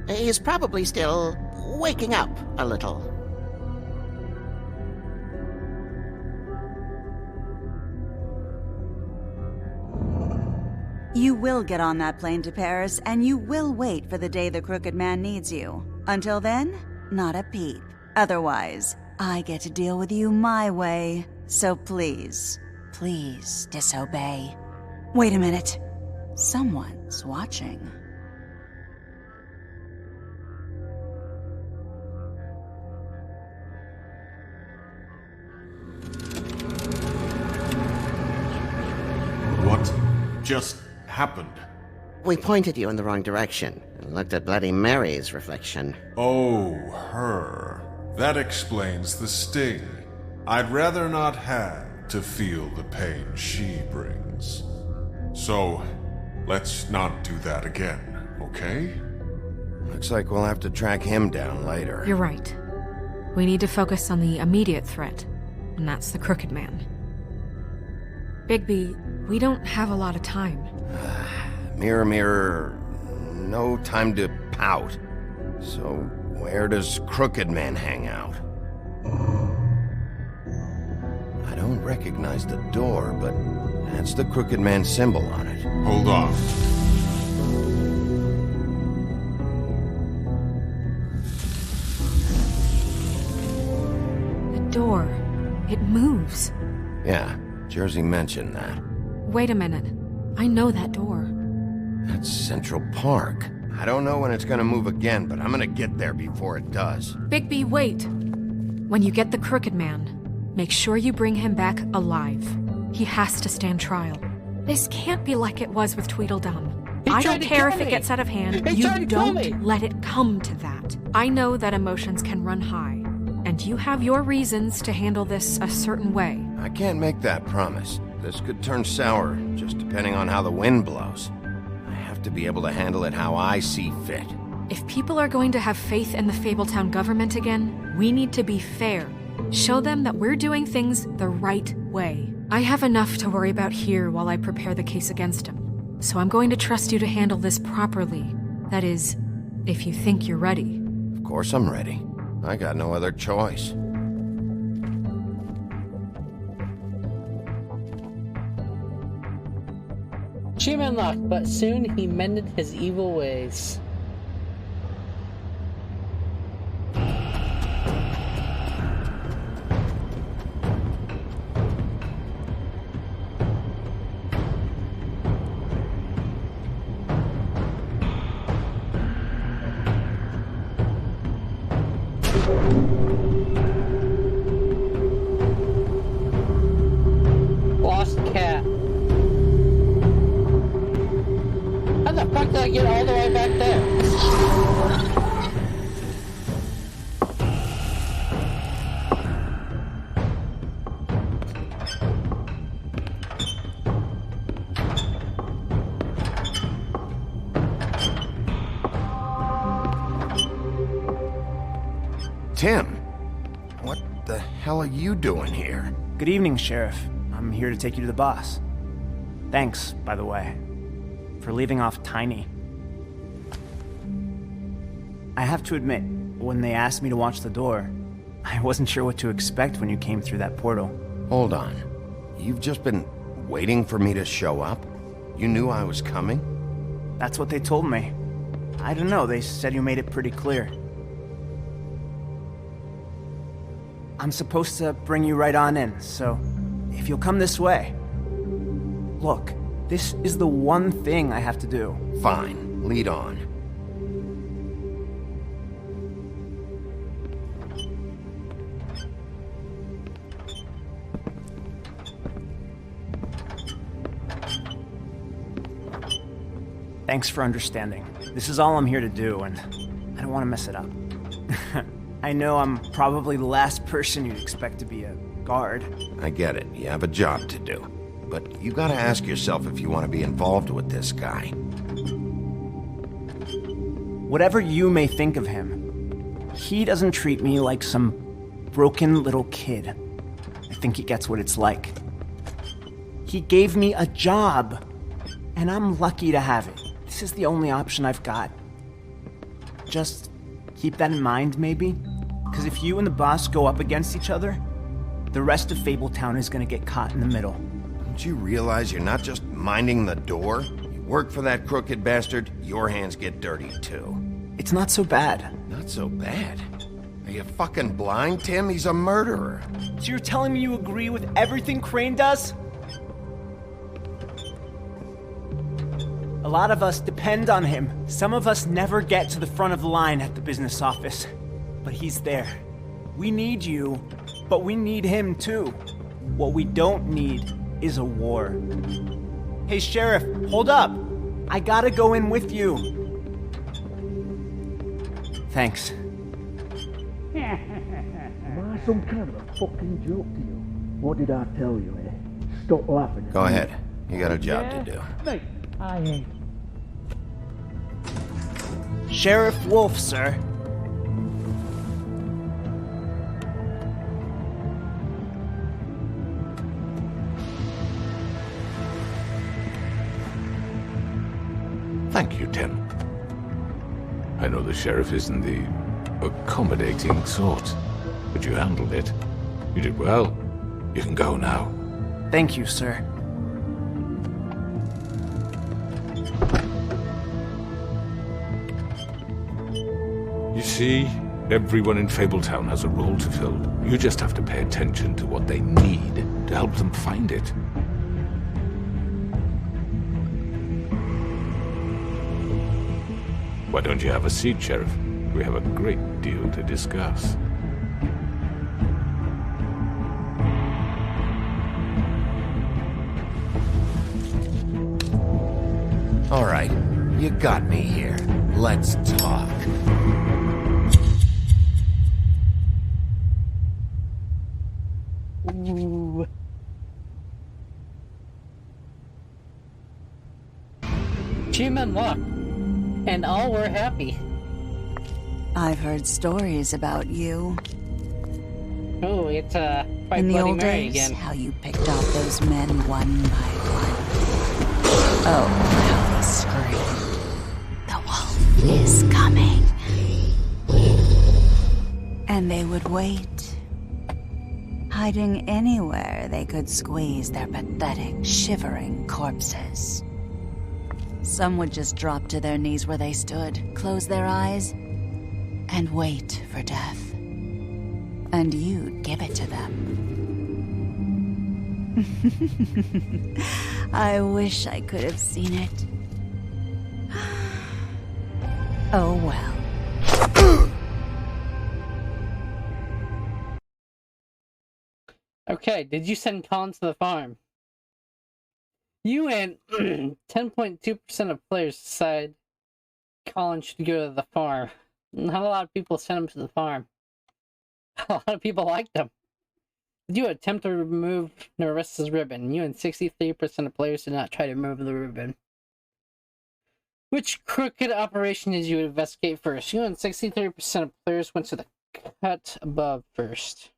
He's probably still waking up a little. You will get on that plane to Paris, and you will wait for the day the Crooked Man needs you. Until then, not a peep. Otherwise, I get to deal with you my way. So please, please disobey. Wait a minute. Someone's watching. What just happened? We pointed you in the wrong direction and looked at Bloody Mary's reflection. Oh, her. That explains the sting. I'd rather not have to feel the pain she brings. So, let's not do that again, okay? Looks like we'll have to track him down later. You're right. We need to focus on the immediate threat, and that's the Crooked Man. Bigby, we don't have a lot of time. Mirror, mirror, no time to pout. So, where does Crooked Man hang out? I don't recognize the door, but that's the Crooked Man symbol on it. Hold on. The door. It moves. Yeah, Jersey mentioned that. Wait a minute. I know that door. That's Central Park. I don't know when it's gonna move again, but I'm gonna get there before it does. Bigby, wait! When you get the Crooked Man, make sure you bring him back alive. He has to stand trial. This can't be like it was with Tweedledum. I don't care if it gets out of hand. You don't let it come to that. I know that emotions can run high, and you have your reasons to handle this a certain way. I can't make that promise. This could turn sour, just depending on how the wind blows. I have to be able to handle it how I see fit. If people are going to have faith in the Fabletown government again, we need to be fair. Show them that we're doing things the right way. I have enough to worry about here while I prepare the case against him. So I'm going to trust you to handle this properly. That is, if you think you're ready. Of course I'm ready. I got no other choice. Achievement unlocked, but soon he mended his evil ways. Lost cat. How the fuck did I get all the way back there? Tim, what the hell are you doing here? Good evening, Sheriff. I'm here to take you to the boss. Thanks, by the way, for leaving off Tiny. I have to admit, when they asked me to watch the door, I wasn't sure what to expect when you came through that portal. Hold on. You've just been waiting for me to show up? You knew I was coming? That's what they told me. I don't know, they said you made it pretty clear. I'm supposed to bring you right on in, so if you'll come this way. Look, this is the one thing I have to do. Fine, lead on. Thanks for understanding. This is all I'm here to do, and I don't want to mess it up. I know I'm probably the last person you'd expect to be a guard. I get it. You have a job to do. But you gotta ask yourself if you want to be involved with this guy. Whatever you may think of him, he doesn't treat me like some broken little kid. I think he gets what it's like. He gave me a job, and I'm lucky to have it. This is the only option I've got. Just keep that in mind, maybe? Because if you and the boss go up against each other, the rest of Fabletown is gonna get caught in the middle. Don't you realize you're not just minding the door? You work for that crooked bastard, your hands get dirty too. It's not so bad. Not so bad? Are you fucking blind, Tim? He's a murderer. So you're telling me you agree with everything Crane does? A lot of us depend on him. Some of us never get to the front of the line at the business office. But he's there. We need you, but we need him too. What we don't need is a war. Hey, Sheriff, hold up. I gotta go in with you. Thanks. Am I some kind of a fucking joke to you? What did I tell you, eh? Stop laughing. Go ahead. You got a job to do. Mate, I ain't. Sheriff Wolf, sir. Thank you, Tim. I know the sheriff isn't the accommodating sort, but you handled it. You did well. You can go now. Thank you, sir. You see, everyone in Fabletown has a role to fill. You just have to pay attention to what they need to help them find it. Why don't you have a seat, Sheriff? We have a great deal to discuss. All right, you got me here. Let's talk. Ooh. Achievement unlocked. And all were happy. I've heard stories about you. Oh, it's quite In the Bloody old Mary days, again. how you picked off those men one by one. Oh, how they scream. The wolf is coming. And they would wait, hiding anywhere they could squeeze their pathetic, shivering corpses. Some would just drop to their knees where they stood, close their eyes, and wait for death. And you'd give it to them. I wish I could have seen it. Oh well. Okay, did you send Colin to the farm? You and 10.2% of players decide Colin should go to the farm. Not a lot of people sent him to the farm. A lot of people liked him. Did you attempt to remove Nerissa's ribbon? You and 63% of players did not try to remove the ribbon. Which crooked operation did you investigate first? You and 63% of players went to the cut above first.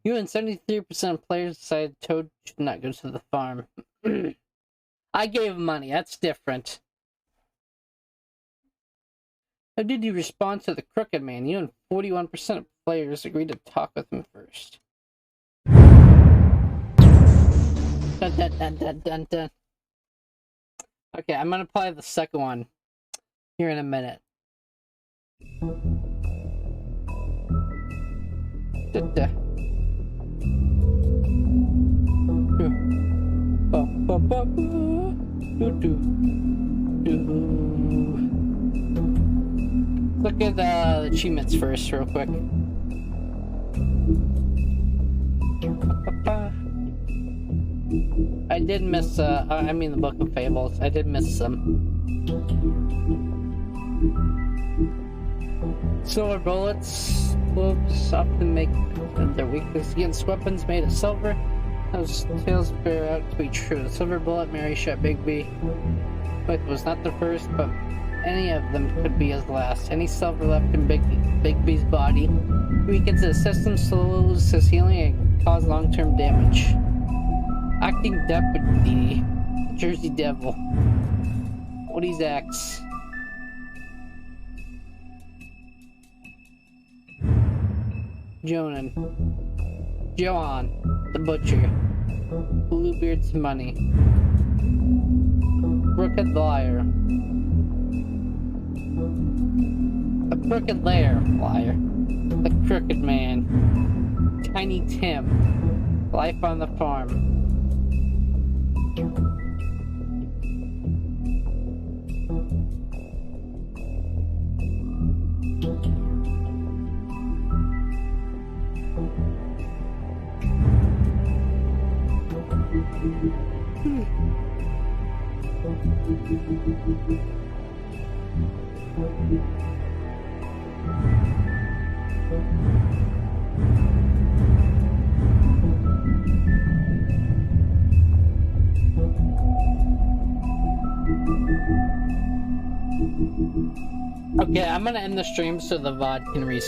You and 73% of players decided Toad should not go to the farm. I gave money, that's different. How did you respond to the Crooked Man? You and 41% of players agreed to talk with him first. Dun, dun, dun, dun, dun, dun. Okay, I'm gonna play the second one here in a minute. Dun, dun. Look at the achievements first, real quick. I did miss, I mean the Book of Fables. I did miss some. Silver bullets. Wolves often make their weakness against weapons made of silver. Those tales bear out to be true. The silver bullet Mary shot Bigby with was not the first, but any of them could be his last. Any silver left in Bigby's body weakens the system, slows his healing, and cause long-term damage. Acting Deputy Jersey Devil. Woody's axe. Joan the Butcher. Bluebeard's money. Crooked Liar. A crooked liar. The Crooked Man. Tiny Tim. Life on the Farm. Okay, I'm gonna end the stream so the VOD can restart.